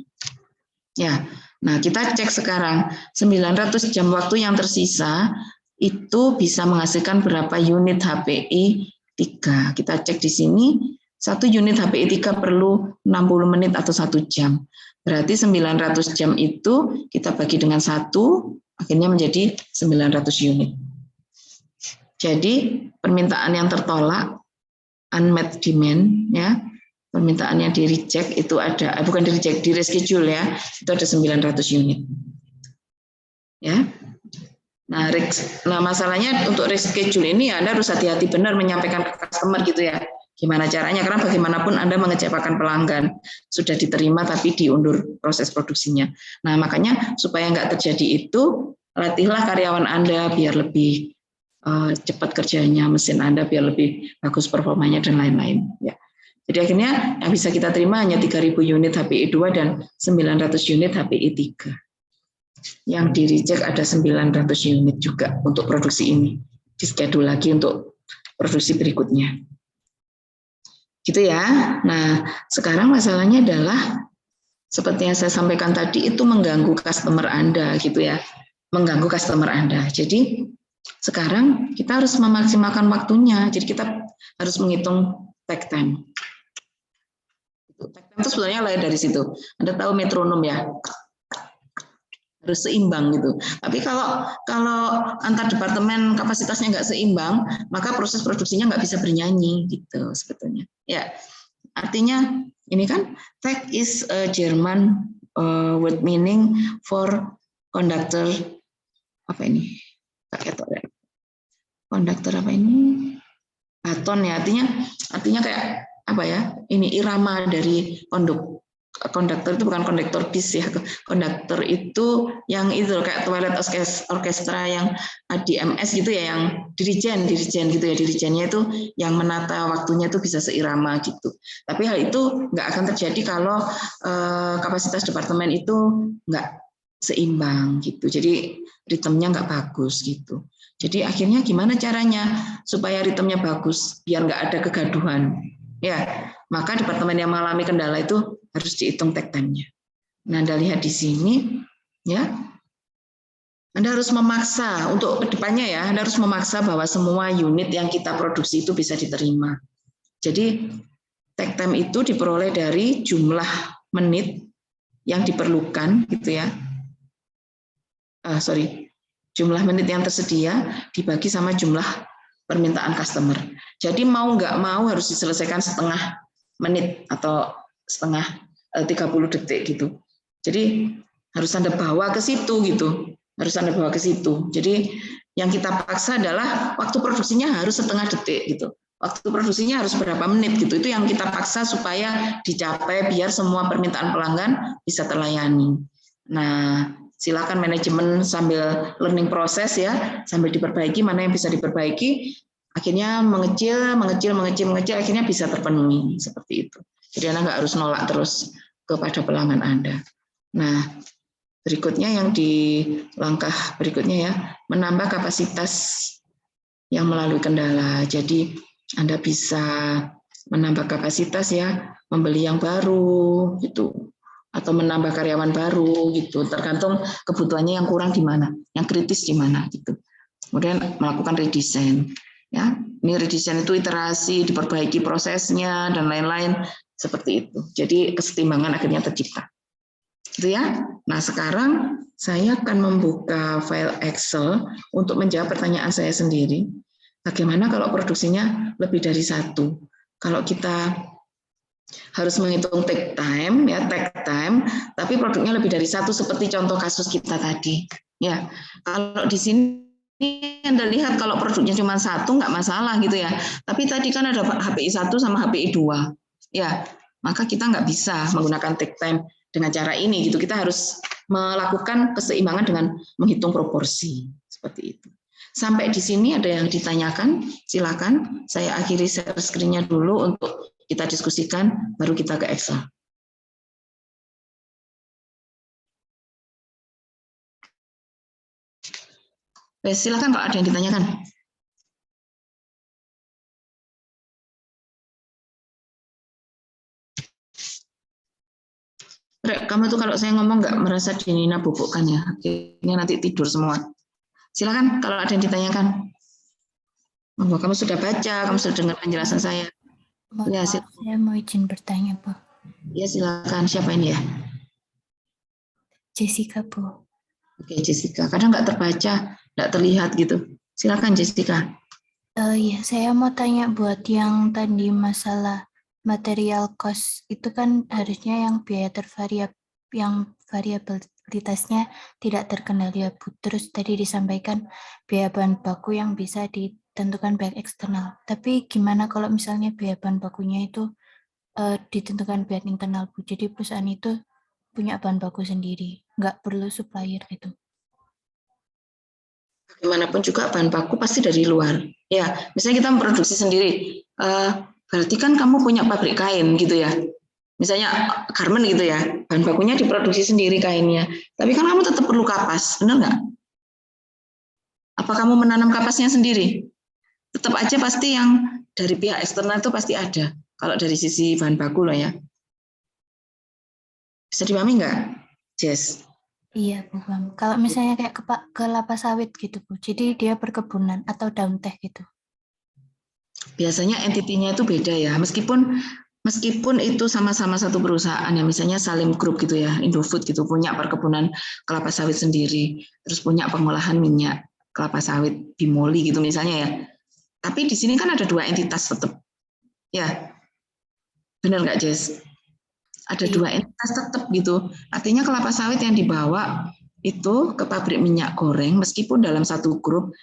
Ya. Nah, kita cek sekarang 900 jam waktu yang tersisa itu bisa menghasilkan berapa unit HPI 3. Kita cek di sini, 1 unit HPI 3 perlu 60 menit atau 1 jam. Berarti 900 jam itu kita bagi dengan 1, akhirnya menjadi 900 unit. Jadi permintaan yang tertolak, unmet demand, ya, permintaan yang di reject itu ada, bukan di reject, di reschedule ya, itu ada 900 unit. Ya. Nah, masalahnya untuk reschedule ini Anda harus hati-hati benar menyampaikan ke customer gitu ya. Gimana caranya? Karena bagaimanapun Anda mengecewakan pelanggan, sudah diterima tapi diundur proses produksinya. Nah, makanya supaya nggak terjadi itu, latihlah karyawan Anda biar lebih cepat kerjanya, mesin Anda biar lebih bagus performanya dan lain-lain. Ya. Jadi akhirnya yang bisa kita terima hanya 3.000 unit HPI 2 dan 900 unit HPI 3. Yang di reject ada 900 unit juga untuk produksi ini. Di schedule lagi untuk produksi berikutnya. Gitu ya. Nah, sekarang masalahnya adalah seperti yang saya sampaikan tadi itu mengganggu customer Anda gitu ya. Mengganggu customer Anda. Jadi sekarang kita harus memaksimalkan waktunya. Jadi kita harus menghitung take time. Take time itu sebenarnya lain dari situ. Anda tahu metronom ya? Harus seimbang gitu. Tapi kalau antar departemen kapasitasnya nggak seimbang, maka proses produksinya nggak bisa bernyanyi gitu sebetulnya. Ya, artinya ini kan takt is a German word meaning for conductor apa ini? Konduktor apa ini? Baton ya, artinya kayak apa ya? Ini irama dari konduktor itu bukan konduktor bis ya. Konduktor itu yang itu kayak toilet orkestra yang DMS gitu ya, yang dirijen gitu ya. Dirijennya itu yang menata waktunya itu bisa seirama gitu. Tapi hal itu nggak akan terjadi kalau kapasitas departemen itu nggak seimbang gitu. Jadi ritmenya nggak bagus gitu. Jadi akhirnya gimana caranya supaya ritmenya bagus biar nggak ada kegaduhan. Ya, maka departemen yang mengalami kendala itu harus dihitung take time-nya. Nah, Anda lihat di sini ya. Anda harus memaksa untuk kedepannya ya, Anda harus memaksa bahwa semua unit yang kita produksi itu bisa diterima. Jadi take time itu diperoleh dari jumlah menit yang diperlukan gitu ya. Jumlah menit yang tersedia dibagi sama jumlah permintaan customer. Jadi mau nggak mau harus diselesaikan setengah menit atau setengah 30 detik gitu. Jadi harus Anda bawa ke situ gitu. Harus Anda bawa ke situ. Jadi yang kita paksa adalah waktu produksinya harus setengah detik gitu. Waktu produksinya harus berapa menit gitu. Itu yang kita paksa supaya dicapai biar semua permintaan pelanggan bisa terlayani. Nah, silakan manajemen sambil learning proses ya, sambil diperbaiki mana yang bisa diperbaiki, akhirnya mengecil, akhirnya bisa terpenuhi seperti itu. Jadi Anda nggak harus nolak terus kepada pelanggan Anda. Nah, berikutnya yang di langkah berikutnya ya, menambah kapasitas yang melalui kendala. Jadi Anda bisa menambah kapasitas ya, membeli yang baru gitu, atau menambah karyawan baru gitu, tergantung kebutuhannya yang kurang di mana, yang kritis di mana gitu. Kemudian melakukan redesign. Ya, ini redesign itu iterasi, diperbaiki prosesnya dan lain-lain seperti itu. Jadi kesetimbangan akhirnya tercipta. Gitu ya. Nah, sekarang saya akan membuka file Excel untuk menjawab pertanyaan saya sendiri. Bagaimana kalau produksinya lebih dari satu? Kalau kita harus menghitung take time, tapi produknya lebih dari satu seperti contoh kasus kita tadi. Ya, kalau di sini Anda lihat kalau produknya cuma satu nggak masalah gitu ya. Tapi tadi kan ada HPI 1 sama HPI 2. Ya, maka kita nggak bisa menggunakan take time dengan cara ini gitu. Kita harus melakukan keseimbangan dengan menghitung proporsi seperti itu. Sampai di sini ada yang ditanyakan, silakan. Saya akhiri share screen-nya dulu untuk kita diskusikan, baru kita ke Excel. Silakan kalau ada yang ditanyakan. Kamu tuh kalau saya ngomong nggak merasa Dinina bubukkan ya, akhirnya nanti tidur semua. Silakan kalau ada yang ditanyakan. Kamu sudah baca, kamu sudah dengar penjelasan saya. Ya, saya mau izin bertanya, Bu. Ya, silakan. Siapa ini ya? Jessica, Bu. Oke, Jessica. Kadang nggak terbaca, nggak terlihat gitu. Silakan, Jessica. Ya, saya mau tanya buat yang tadi masalah material cost itu kan harusnya yang biaya yang variabilitasnya tidak terkendali ya, Bu. Terus tadi disampaikan biaya bahan baku yang bisa ditentukan pihak eksternal. Tapi gimana kalau misalnya biaya bahan bakunya itu ditentukan pihak internal, Bu? Jadi perusahaan itu punya bahan baku sendiri, nggak perlu supplier gitu. Bagaimanapun juga bahan baku pasti dari luar. Ya, misalnya kita memproduksi sendiri, berarti kan kamu punya pabrik kain gitu ya. Misalnya garment gitu ya, bahan bakunya diproduksi sendiri kainnya. Tapi kan kamu tetap perlu kapas, benar nggak? Apa kamu menanam kapasnya sendiri? Tetap aja pasti yang dari pihak eksternal itu pasti ada. Kalau dari sisi bahan baku loh ya. Bisa dipahami nggak, Jess? Iya, Bu. Paham. Kalau misalnya kayak kelapa sawit gitu, Bu. Jadi dia perkebunan atau daun teh gitu. Biasanya entitinya itu beda ya. Meskipun itu sama-sama satu perusahaan ya, misalnya Salim Group gitu ya, Indofood gitu, punya perkebunan kelapa sawit sendiri, terus punya pengolahan minyak kelapa sawit Bimoli gitu misalnya ya. Tapi di sini kan ada dua entitas tetap. Ya, benar nggak Jess? Ada dua entitas tetap gitu. Artinya kelapa sawit yang dibawa itu ke pabrik minyak goreng meskipun dalam satu grup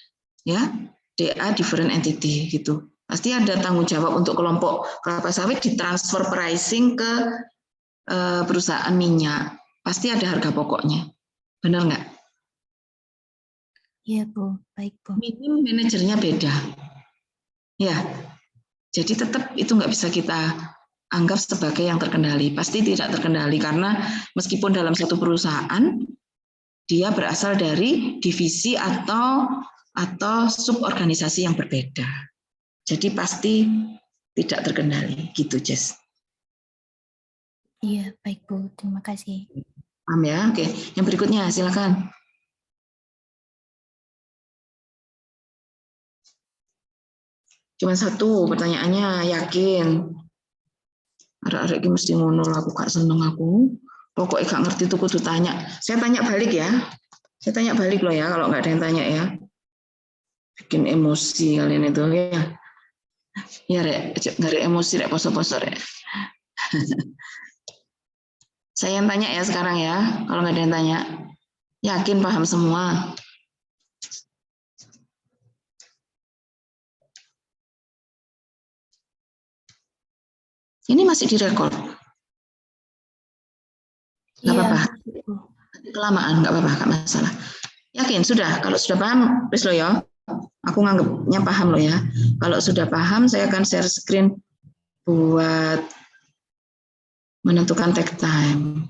ya, DA different entity gitu. Pasti ada tanggung jawab untuk kelompok kelapa sawit ditransfer pricing ke perusahaan minyak. Pasti ada harga pokoknya. Benar nggak? Iya, Bu. Baik, Bu. Minim manajernya beda. Ya, jadi tetap itu nggak bisa kita anggap sebagai yang terkendali. Pasti tidak terkendali karena meskipun dalam satu perusahaan, dia berasal dari divisi atau suborganisasi yang berbeda. Jadi pasti tidak terkendali, gitu Jess. Iya, baik Bu. Terima kasih. Paham ya? Oke, yang berikutnya silakan. Cuma satu pertanyaannya, yakin? Arek-arek iki mesti ngono lah, aku gak seneng aku. Pokoknya gak ngerti tuh kudu tanya. Saya tanya balik ya. Saya tanya balik loh ya kalau nggak ada yang tanya ya. Bikin emosi kalian itu ya. Ya Rek, nggak ada emosi Rek, poso-poso Rek. Saya yang tanya ya sekarang ya, kalau nggak ada yang tanya. Yakin paham semua? Ini masih direkod. Nggak Iya, apa-apa. Bu. Kelamaan, nggak apa-apa, nggak masalah. Yakin? Sudah? Kalau sudah paham, please lo ya. Aku nganggapnya paham lo ya. Kalau sudah paham, saya akan share screen buat menentukan take time.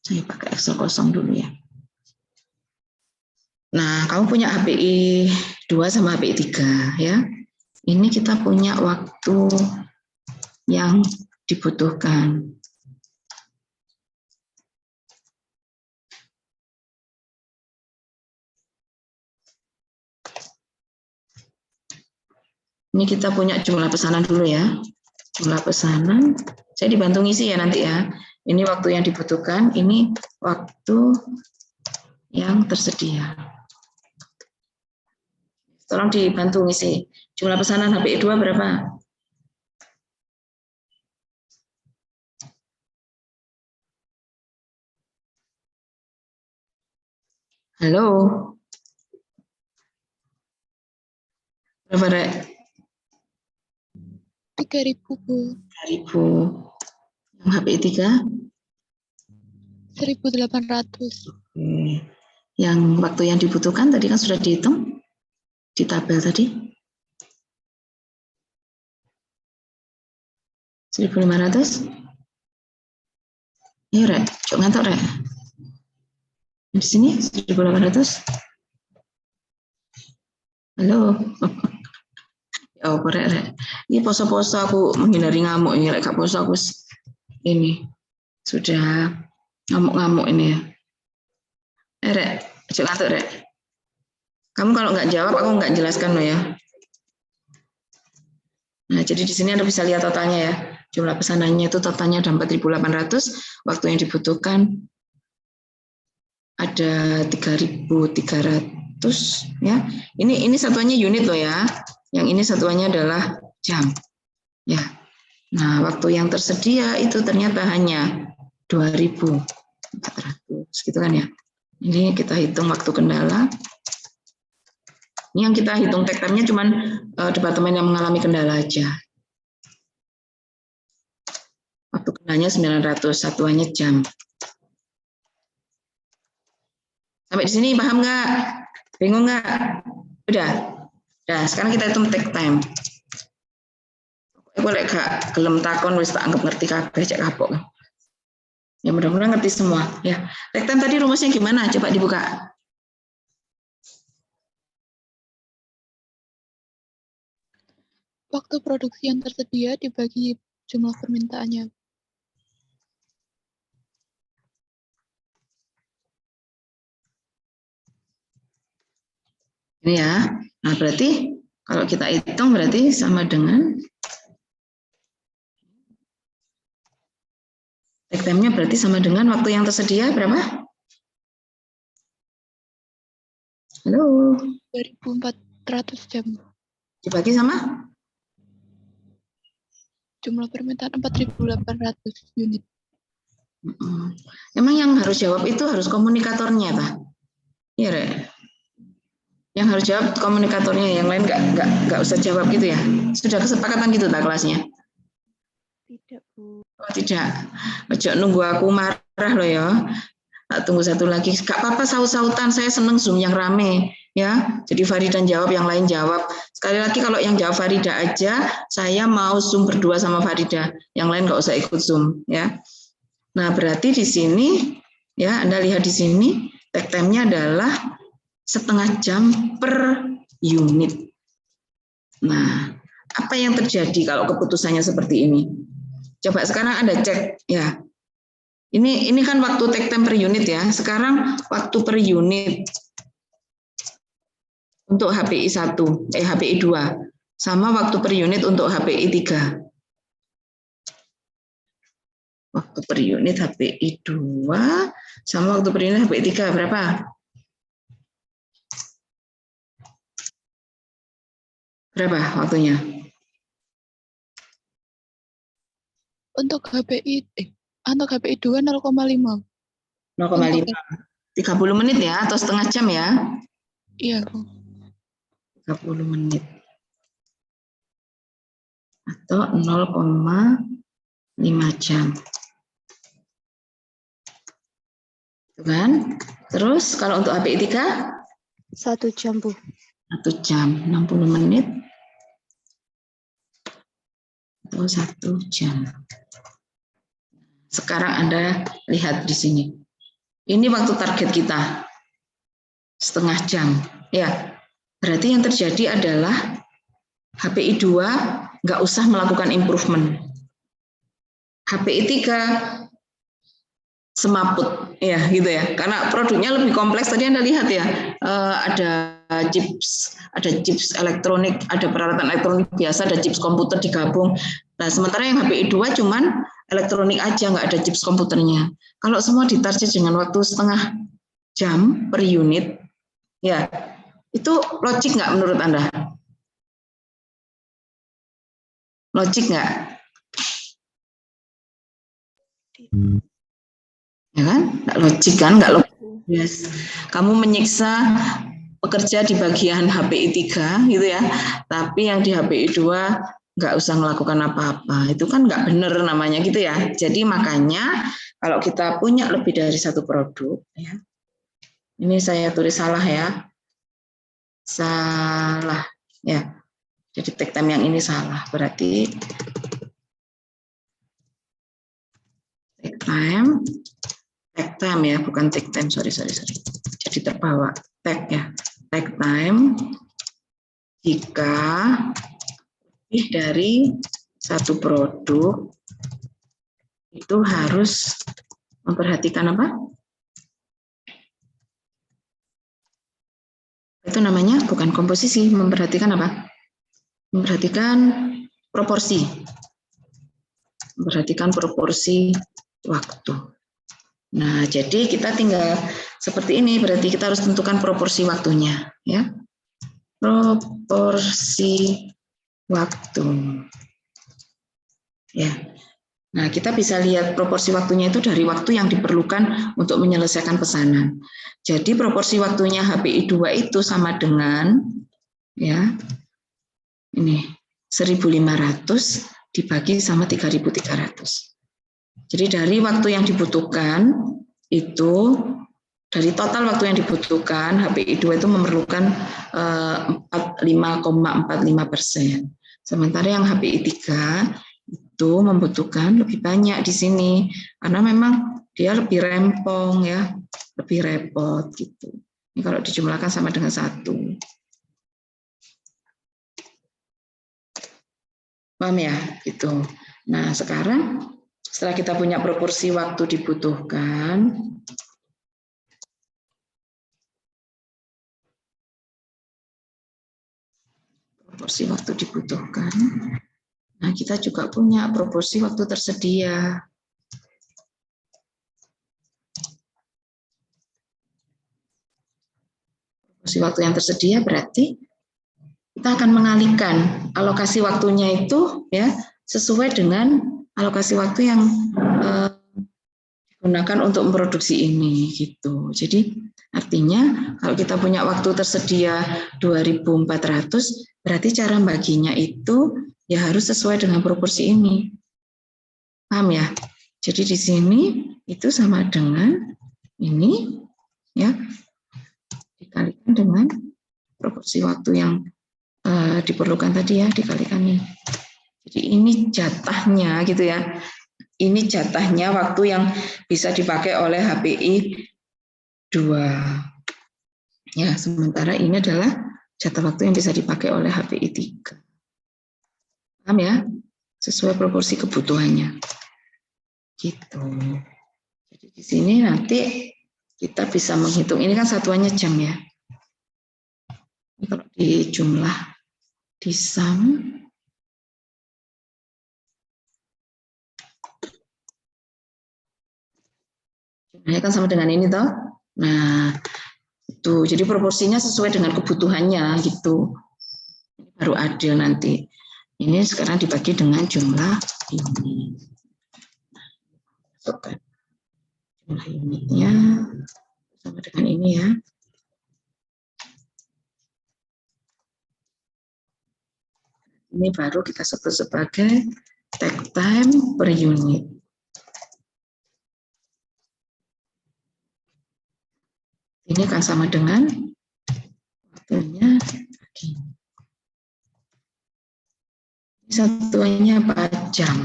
Saya pakai Excel kosong dulu ya. Nah, kamu punya HPI 2 sama HPI 3 ya. Ini kita punya waktu yang dibutuhkan. Ini kita punya jumlah pesanan dulu ya. Jumlah pesanan, saya dibantu ngisi ya nanti ya. Ini waktu yang dibutuhkan, ini waktu yang tersedia. Tolong dibantu ngisi. Jumlah pesanan HPI 2 berapa? Halo? Berapa, Rek? 3.000, Bu. 3.000. Yang HPI 3? 1.800. Yang waktu yang dibutuhkan tadi kan sudah dihitung di tabel tadi. 1.500? Iya, Rek. Cok ngantuk, Rek. Di sini 1.800. Halo. Oh, Rek. Ini poso-poso aku menghindari ngamuk ini. Rek, gak poso aku ini sudah ngamuk-ngamuk ini ya. Rek, cok ngantuk, Rek. Kamu kalau nggak jawab, aku nggak jelaskan loh ya. Nah, jadi di sini Anda bisa lihat totalnya ya. Jumlah pesanannya itu totalnya ada 4.800, waktu yang dibutuhkan ada 3.300 ya. Ini satuannya unit loh ya. Yang ini satuannya adalah jam. Ya. Nah, waktu yang tersedia itu ternyata hanya 2.400 gitu kan ya. Ini kita hitung waktu kendala. Ini yang kita hitung take time-nya cuman departemen yang mengalami kendala aja. Waktu kendalanya 900, satuannya jam. Sampai di sini paham nggak? Bingung nggak? Udah. Nah, sekarang kita hitung take time. Boleh gak gelem takon wis tak anggap ngerti kabeh cek kapok. Ya mudah-mudahan ngerti semua ya. Take time tadi rumusnya gimana? Coba dibuka. Waktu produksi yang tersedia dibagi jumlah permintaannya. Ini ya. Nah, berarti kalau kita hitung berarti sama dengan take time-nya berarti sama dengan waktu yang tersedia berapa? Halo. 2.400 jam. Dibagi sama? Jumlah permintaan 4.800 unit. Emang yang harus jawab itu harus komunikatornya, Pak? Iya, Re. Yang harus jawab komunikatornya, yang lain nggak usah jawab gitu ya? Sudah kesepakatan gitu tak kelasnya? Tidak, Bu. Oh, tidak. Ojo nunggu aku marah loh ya. Tak tunggu satu lagi. Gak apa-apa saut-sautan, saya seneng Zoom yang rame ya. Jadi Farida jawab, yang lain jawab. Sekali lagi kalau yang jawab Farida aja, saya mau Zoom berdua sama Farida. Yang lain nggak usah ikut Zoom ya. Nah, berarti di sini ya, Anda lihat di sini take time-nya adalah setengah jam per unit. Nah, apa yang terjadi kalau keputusannya seperti ini? Coba sekarang Anda cek ya. Ini kan waktu take time per unit ya. Sekarang waktu per unit untuk HPI 1, HPI 2 sama waktu per unit untuk HPI 3. Waktu per unit HPI 2 sama waktu per unit HPI 3 berapa? Berapa waktunya? Untuk HPI 2 0,5. 0,5. 30 menit ya atau setengah jam ya? Iya, 30 menit. Atau 0,5 jam. Itu kan? Terus kalau untuk HPI 3? 1 jam, Bu. 1 jam, 60 menit. Atau 1 jam. Sekarang Anda lihat di sini. Ini waktu target kita. Setengah jam. Ya, berarti yang terjadi adalah HPI 2 nggak usah melakukan improvement. HPI 3 semaput, ya gitu ya. Karena produknya lebih kompleks. Tadi Anda lihat ya, ada chips elektronik, ada peralatan elektronik biasa, ada chips komputer digabung. Nah, sementara yang HPI 2 cuman elektronik aja, nggak ada chips komputernya. Kalau semua ditarget dengan waktu setengah jam per unit, ya itu logik nggak menurut Anda? Logik nggak? Ya kan? Nggak logik kan? Nggak logik. Yes. Kamu menyiksa pekerja di bagian HPI 3 gitu ya, tapi yang di HPI 2 nggak usah melakukan apa-apa. Itu kan nggak benar namanya gitu ya. Jadi makanya kalau kita punya lebih dari satu produk, ya, ini saya tulis salah ya. Salah ya. Jadi take time yang ini salah. Berarti take time ya, bukan take time. Sorry. Jadi terbawa take ya. Take time jika lebih dari satu produk itu harus memperhatikan apa? Itu namanya bukan komposisi, memperhatikan apa? Memperhatikan proporsi. Memperhatikan proporsi waktu. Nah, jadi kita tinggal seperti ini, berarti kita harus tentukan proporsi waktunya, ya. Proporsi waktu. Ya. Nah, kita bisa lihat proporsi waktunya itu dari waktu yang diperlukan untuk menyelesaikan pesanan. Jadi proporsi waktunya HPI 2 itu sama dengan ya. Ini 1.500 dibagi sama 3.300. Jadi dari waktu yang dibutuhkan itu, dari total waktu yang dibutuhkan, HPI 2 itu memerlukan 5,45%. Sementara yang HPI 3 itu membutuhkan lebih banyak di sini, karena memang dia lebih rempong ya, lebih repot gitu. Ini kalau dijumlahkan sama dengan 1. Paham ya? Gitu. Nah, sekarang setelah kita punya proporsi waktu dibutuhkan, nah kita juga punya proporsi waktu tersedia. Proporsi waktu yang tersedia berarti kita akan mengalihkan alokasi waktunya itu ya sesuai dengan alokasi waktu yang digunakan untuk memproduksi ini gitu. Jadi artinya kalau kita punya waktu tersedia 2.400, berarti cara baginya itu ya harus sesuai dengan proporsi ini. Paham ya? Jadi di sini itu sama dengan ini ya dikalikan dengan proporsi waktu yang diperlukan tadi ya, dikalikan nih. Jadi ini jatahnya gitu ya. Ini jatahnya waktu yang bisa dipakai oleh HPI 2. Ya, sementara ini adalah jatah waktu yang bisa dipakai oleh HPI 3. Paham ya? Sesuai proporsi kebutuhannya. Gitu. Jadi di sini nanti kita bisa menghitung, ini kan satuannya jam ya. Ini kalau dijumlah, disam, jumlahnya kan sama dengan ini toh. Nah, itu jadi proporsinya sesuai dengan kebutuhannya gitu. Ini baru adil nanti. Ini sekarang dibagi dengan jumlah ini. Jumlah unitnya sama dengan ini ya. Ini baru kita sebut sebagai take time per unit. Ini akan sama dengan waktunya. Satuannya apa? Jam.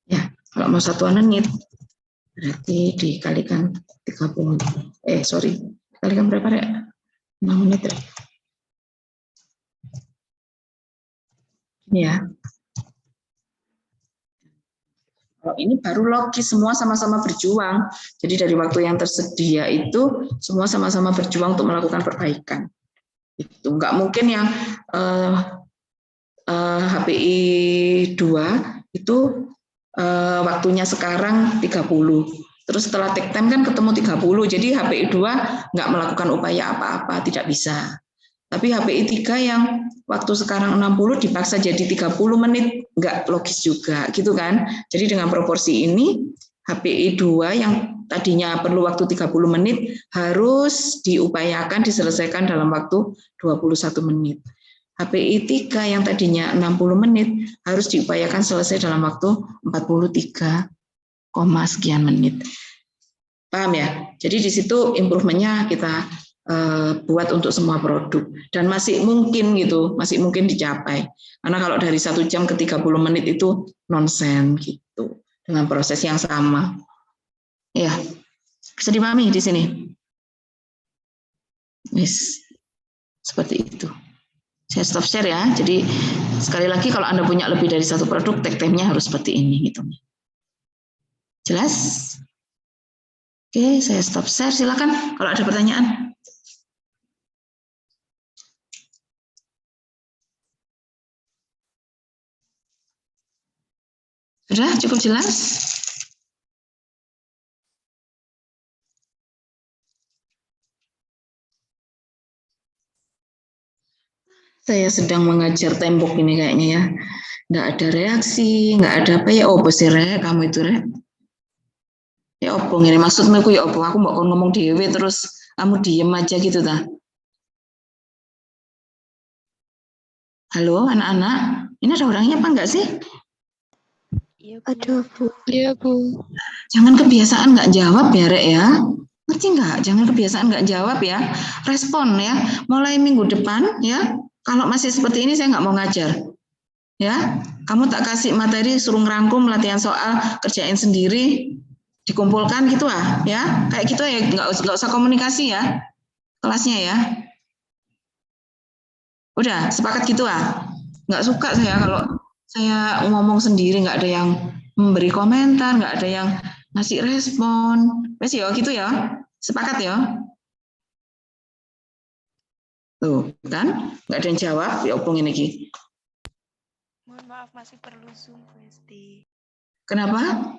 Ya, kalau mau satuan menit berarti dikalikan 30. Dikalikan berapa ya? 6 menit ya. Ini ya. Kalau ini baru logis, semua sama-sama berjuang. Jadi dari waktu yang tersedia itu semua sama-sama berjuang untuk melakukan perbaikan. Itu nggak mungkin yang HPI 2 itu waktunya sekarang 30. Terus setelah take time kan ketemu 30. Jadi HPI 2 nggak melakukan upaya apa-apa, tidak bisa. Tapi HPI 3 yang waktu sekarang 60 dipaksa jadi 30 menit, nggak logis juga, gitu kan. Jadi dengan proporsi ini, HPI 2 yang tadinya perlu waktu 30 menit, harus diupayakan diselesaikan dalam waktu 21 menit. HPI 3 yang tadinya 60 menit, harus diupayakan selesai dalam waktu 43, sekian menit. Paham ya? Jadi di situ improve-nya kita buat untuk semua produk dan masih mungkin gitu, masih mungkin dicapai. Karena kalau dari 1 jam ke 30 menit itu nonsen gitu dengan proses yang sama. Ya, bisa dipahami di sini. Yes. Seperti itu. Saya stop share ya. Jadi sekali lagi kalau Anda punya lebih dari satu produk, take time-nya harus seperti ini gitu. Jelas? Oke, saya stop share. Silakan kalau ada pertanyaan. Sudah cukup jelas? Saya sedang mengajar tembok ini kayaknya ya. Nggak ada reaksi, nggak ada apa ya. Oh, besi Rek, kamu itu Rek. Ya opung ini maksudnya aku ya opung. Aku mau ngomong dewe terus kamu diem aja gitu dah. Halo anak-anak, ini ada orangnya apa enggak sih? Iya, Bu. Ada, Bu. Iya, Bu. Jangan kebiasaan nggak jawab ya, Rek ya. Ngerti nggak? Jangan kebiasaan nggak jawab ya. Respon ya. Mulai minggu depan ya. Kalau masih seperti ini saya nggak mau ngajar. Ya, kamu tak kasih materi suruh ngerangkum latihan soal, kerjain sendiri, dikumpulkan gitu ya. Kayak gitu ya, nggak usah komunikasi ya. Kelasnya ya. Udah, sepakat gitu Nggak suka saya kalau saya ngomong sendiri, nggak ada yang memberi komentar, nggak ada yang ngasih respon. Wes ya, gitu ya. Sepakat ya. Tuh, kan? Nggak ada yang jawab, ya opung ini. Mohon maaf, masih perlu Zoom, Bu Hesti. Kenapa?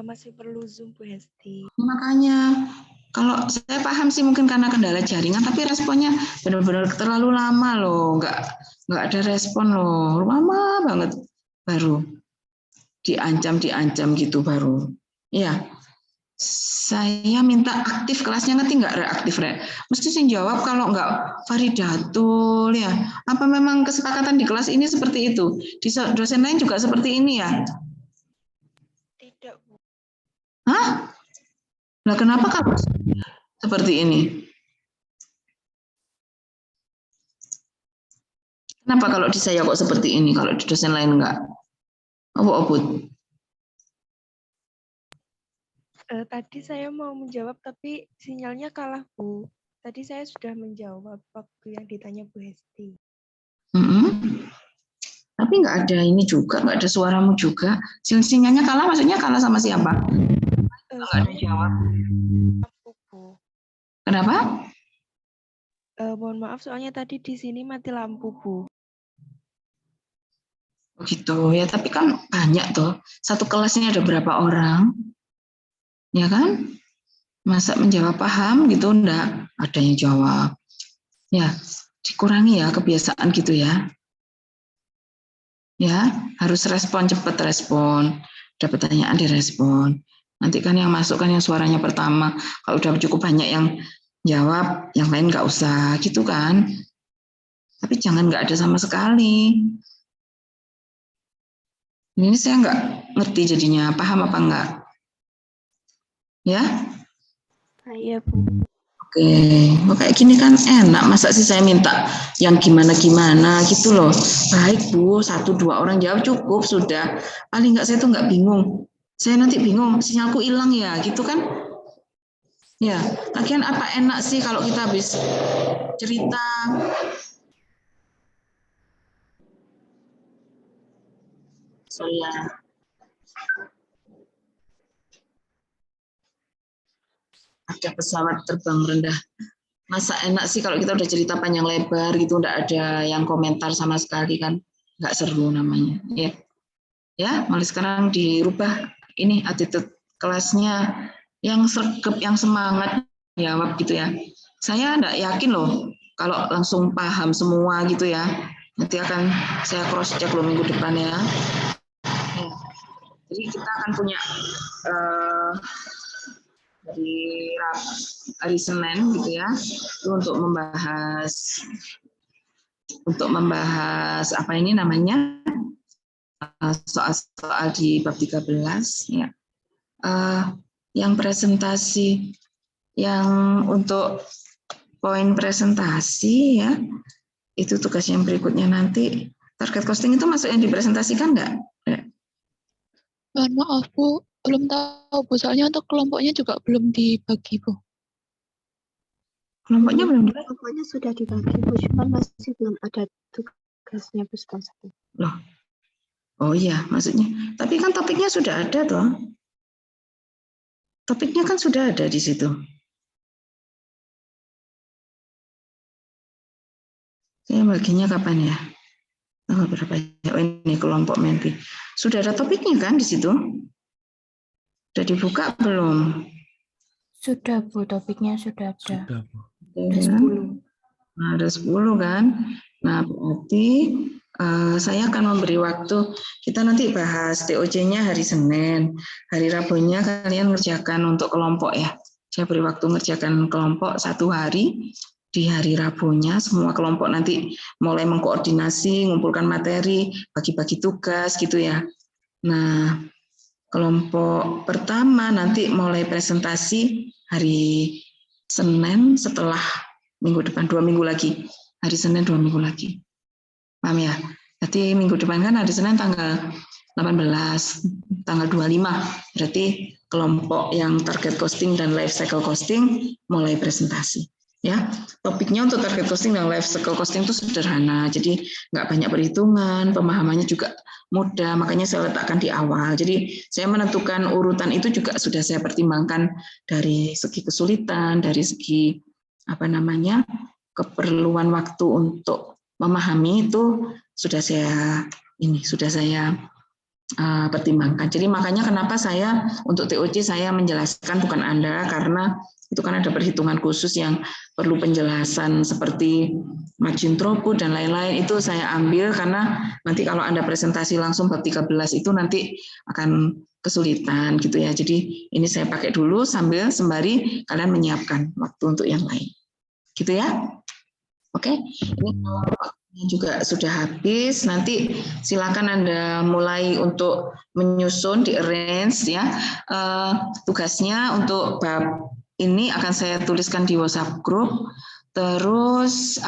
Masih perlu Zoom, Bu Hesti. Makanya, kalau saya paham sih mungkin karena kendala jaringan, tapi responnya benar-benar terlalu lama loh, nggak ada respon loh, lama banget baru diancam gitu baru. Iya, saya minta aktif kelasnya, ngerti nggak reaktif Mesti sih jawab kalau nggak Faridatul ya. Apa memang kesepakatan di kelas ini seperti itu? Di dosen lain juga seperti ini ya? Tidak, Bu. Hah? Nah, kenapa kalau seperti ini? Kenapa kalau di saya kok seperti ini, kalau di dosen lain enggak? Oput? Tadi saya mau menjawab, tapi sinyalnya kalah, Bu. Tadi saya sudah menjawab waktu yang ditanya Bu Hesti. Tapi nggak ada ini juga, nggak ada suaramu juga. Sinyalnya kalah, maksudnya kalah sama siapa? Nggak ada jawab. Lampu, Bu. Kenapa? Mohon maaf, soalnya tadi di sini mati lampu, Bu. Begitu ya, tapi kan banyak tuh. Satu kelasnya ada berapa orang? Ya kan? Masa menjawab paham gitu enggak? Ada yang jawab. Ya, dikurangi ya kebiasaan gitu ya. Ya, harus respon, cepat respon. Ada pertanyaan direspon. Nanti kan yang masuk kan yang suaranya pertama. Kalau udah cukup banyak yang jawab, yang lain nggak usah gitu kan. Tapi jangan nggak ada sama sekali. Ini saya nggak ngerti jadinya, paham apa enggak? Ya? Iya, Bu. Oke, kayak gini kan enak. Masa sih saya minta yang gimana-gimana gitu loh. Baik Bu, 1-2 orang jawab cukup sudah. Paling nggak saya tuh nggak bingung. Saya nanti bingung, sinyalku hilang ya, gitu kan? Ya, lagian apa enak sih kalau kita habis cerita. Saya ada pesawat terbang rendah. Masa enak sih kalau kita udah cerita panjang lebar gitu, nggak ada yang komentar sama sekali kan, nggak seru namanya. Ya, mulai sekarang dirubah ini attitude kelasnya yang sergap, yang semangat jawab gitu ya. Saya nggak yakin loh kalau langsung paham semua gitu ya. Nanti akan saya cross check loh minggu depan ya. Jadi kita akan punya dari hari Senin gitu ya, itu untuk membahas apa ini namanya, soal-soal di bab 13 ya. Yang presentasi, yang untuk poin presentasi ya, itu tugas yang berikutnya nanti. Target costing itu masuk yang dipresentasikan enggak? Mohon maaf, Bu. Belum tahu, Bu. Soalnya untuk kelompoknya juga belum dibagi, Bu. Kelompoknya belum dibagi? Kelompoknya sudah dibagi, Bu. Cuma masih belum ada tugasnya, Bu. Loh. Oh iya, maksudnya. Tapi kan topiknya sudah ada toh. Topiknya kan sudah ada di situ. Saya baginya kapan ya? Tanggal berapa ya? Oh, ini kelompok mimpi. Sudah ada topiknya kan di situ? Sudah dibuka belum? Sudah, Bu, topiknya sudah ada. Sudah, Bu. Ada 10. Nah, ada 10 kan? Nah, berarti saya akan memberi waktu. Kita nanti bahas TOC-nya hari Senin. Hari Rabunya kalian ngerjakan untuk kelompok ya. Saya beri waktu ngerjakan kelompok 1 hari. di hari Rabunya semua kelompok nanti mulai mengkoordinasi, ngumpulkan materi, bagi-bagi tugas gitu ya. Nah, kelompok pertama nanti mulai presentasi hari Senin setelah minggu depan, 2 minggu lagi. Hari Senin 2 minggu lagi. Paham ya? Jadi minggu depan kan hari Senin tanggal 18, tanggal 25. Berarti kelompok yang target costing dan life cycle costing mulai presentasi. Ya, topiknya untuk target costing dan life cycle costing itu sederhana, jadi nggak banyak perhitungan, pemahamannya juga mudah, makanya saya letakkan di awal. Jadi saya menentukan urutan itu juga sudah saya pertimbangkan dari segi kesulitan, dari segi keperluan waktu untuk memahami itu sudah saya pertimbangkan. Jadi makanya kenapa saya untuk TOC saya menjelaskan bukan Anda, karena itu kan ada perhitungan khusus yang perlu penjelasan seperti margin throughput dan lain-lain, itu saya ambil karena nanti kalau Anda presentasi langsung bab 13 itu nanti akan kesulitan gitu ya. Jadi ini saya pakai dulu sambil sembari kalian menyiapkan waktu untuk yang lain. Gitu ya. Oke, ini waktunya juga sudah habis. Nanti silakan Anda mulai untuk menyusun, di-arrange ya. Tugasnya untuk bab ini akan saya tuliskan di WhatsApp group. Terus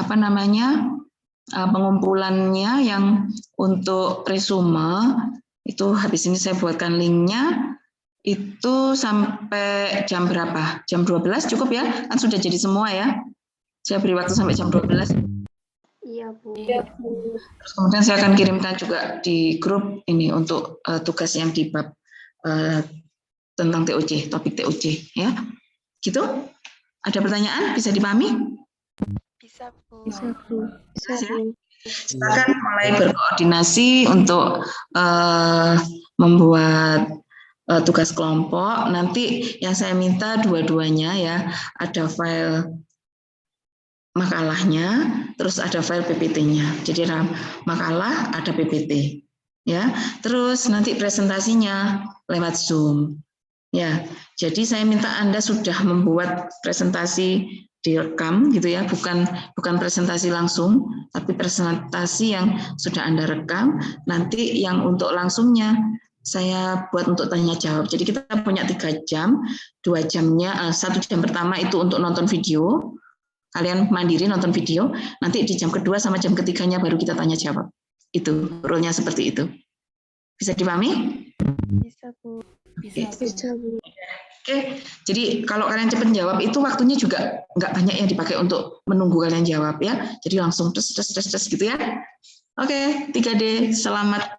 pengumpulannya yang untuk resume itu habis ini saya buatkan linknya. Itu sampai jam berapa? Jam 12 cukup ya? Kan sudah jadi semua ya. Saya beri waktu sampai jam 12. Iya, Bu. Terus kemudian saya akan kirimkan juga di grup ini untuk tugas yang di bab tentang TOC, topik TOC ya. Gitu? Ada pertanyaan? Bisa dipahami? Bisa, Bu. Bisa, Bu. Bisa, Ya. Bu. Silakan mulai berkoordinasi untuk membuat tugas kelompok. Nanti yang saya minta dua-duanya ya, ada file makalahnya, terus ada file PPT-nya. Jadi ada makalah, ada PPT. Ya, terus nanti presentasinya lewat Zoom. Ya, jadi saya minta Anda sudah membuat presentasi direkam gitu ya, bukan presentasi langsung, tapi presentasi yang sudah Anda rekam. Nanti yang untuk langsungnya saya buat untuk tanya jawab. Jadi kita punya 3 jam, 2 jamnya, 1 jam pertama itu untuk nonton video. Kalian mandiri nonton video, nanti di jam kedua sama jam ketiganya baru kita tanya jawab. Itu rule-nya seperti itu. Bisa dipahami? Bisa, Bu. Bisa, Bu. Oke, jadi kalau kalian cepat jawab itu waktunya juga nggak banyak yang dipakai untuk menunggu kalian jawab ya. Jadi langsung tes gitu ya. Oke, 3D, selamat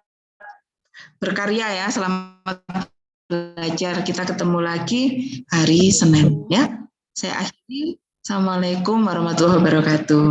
berkarya ya, selamat belajar. Kita ketemu lagi hari Senin ya. Saya akhiri. Assalamualaikum warahmatullahi wabarakatuh.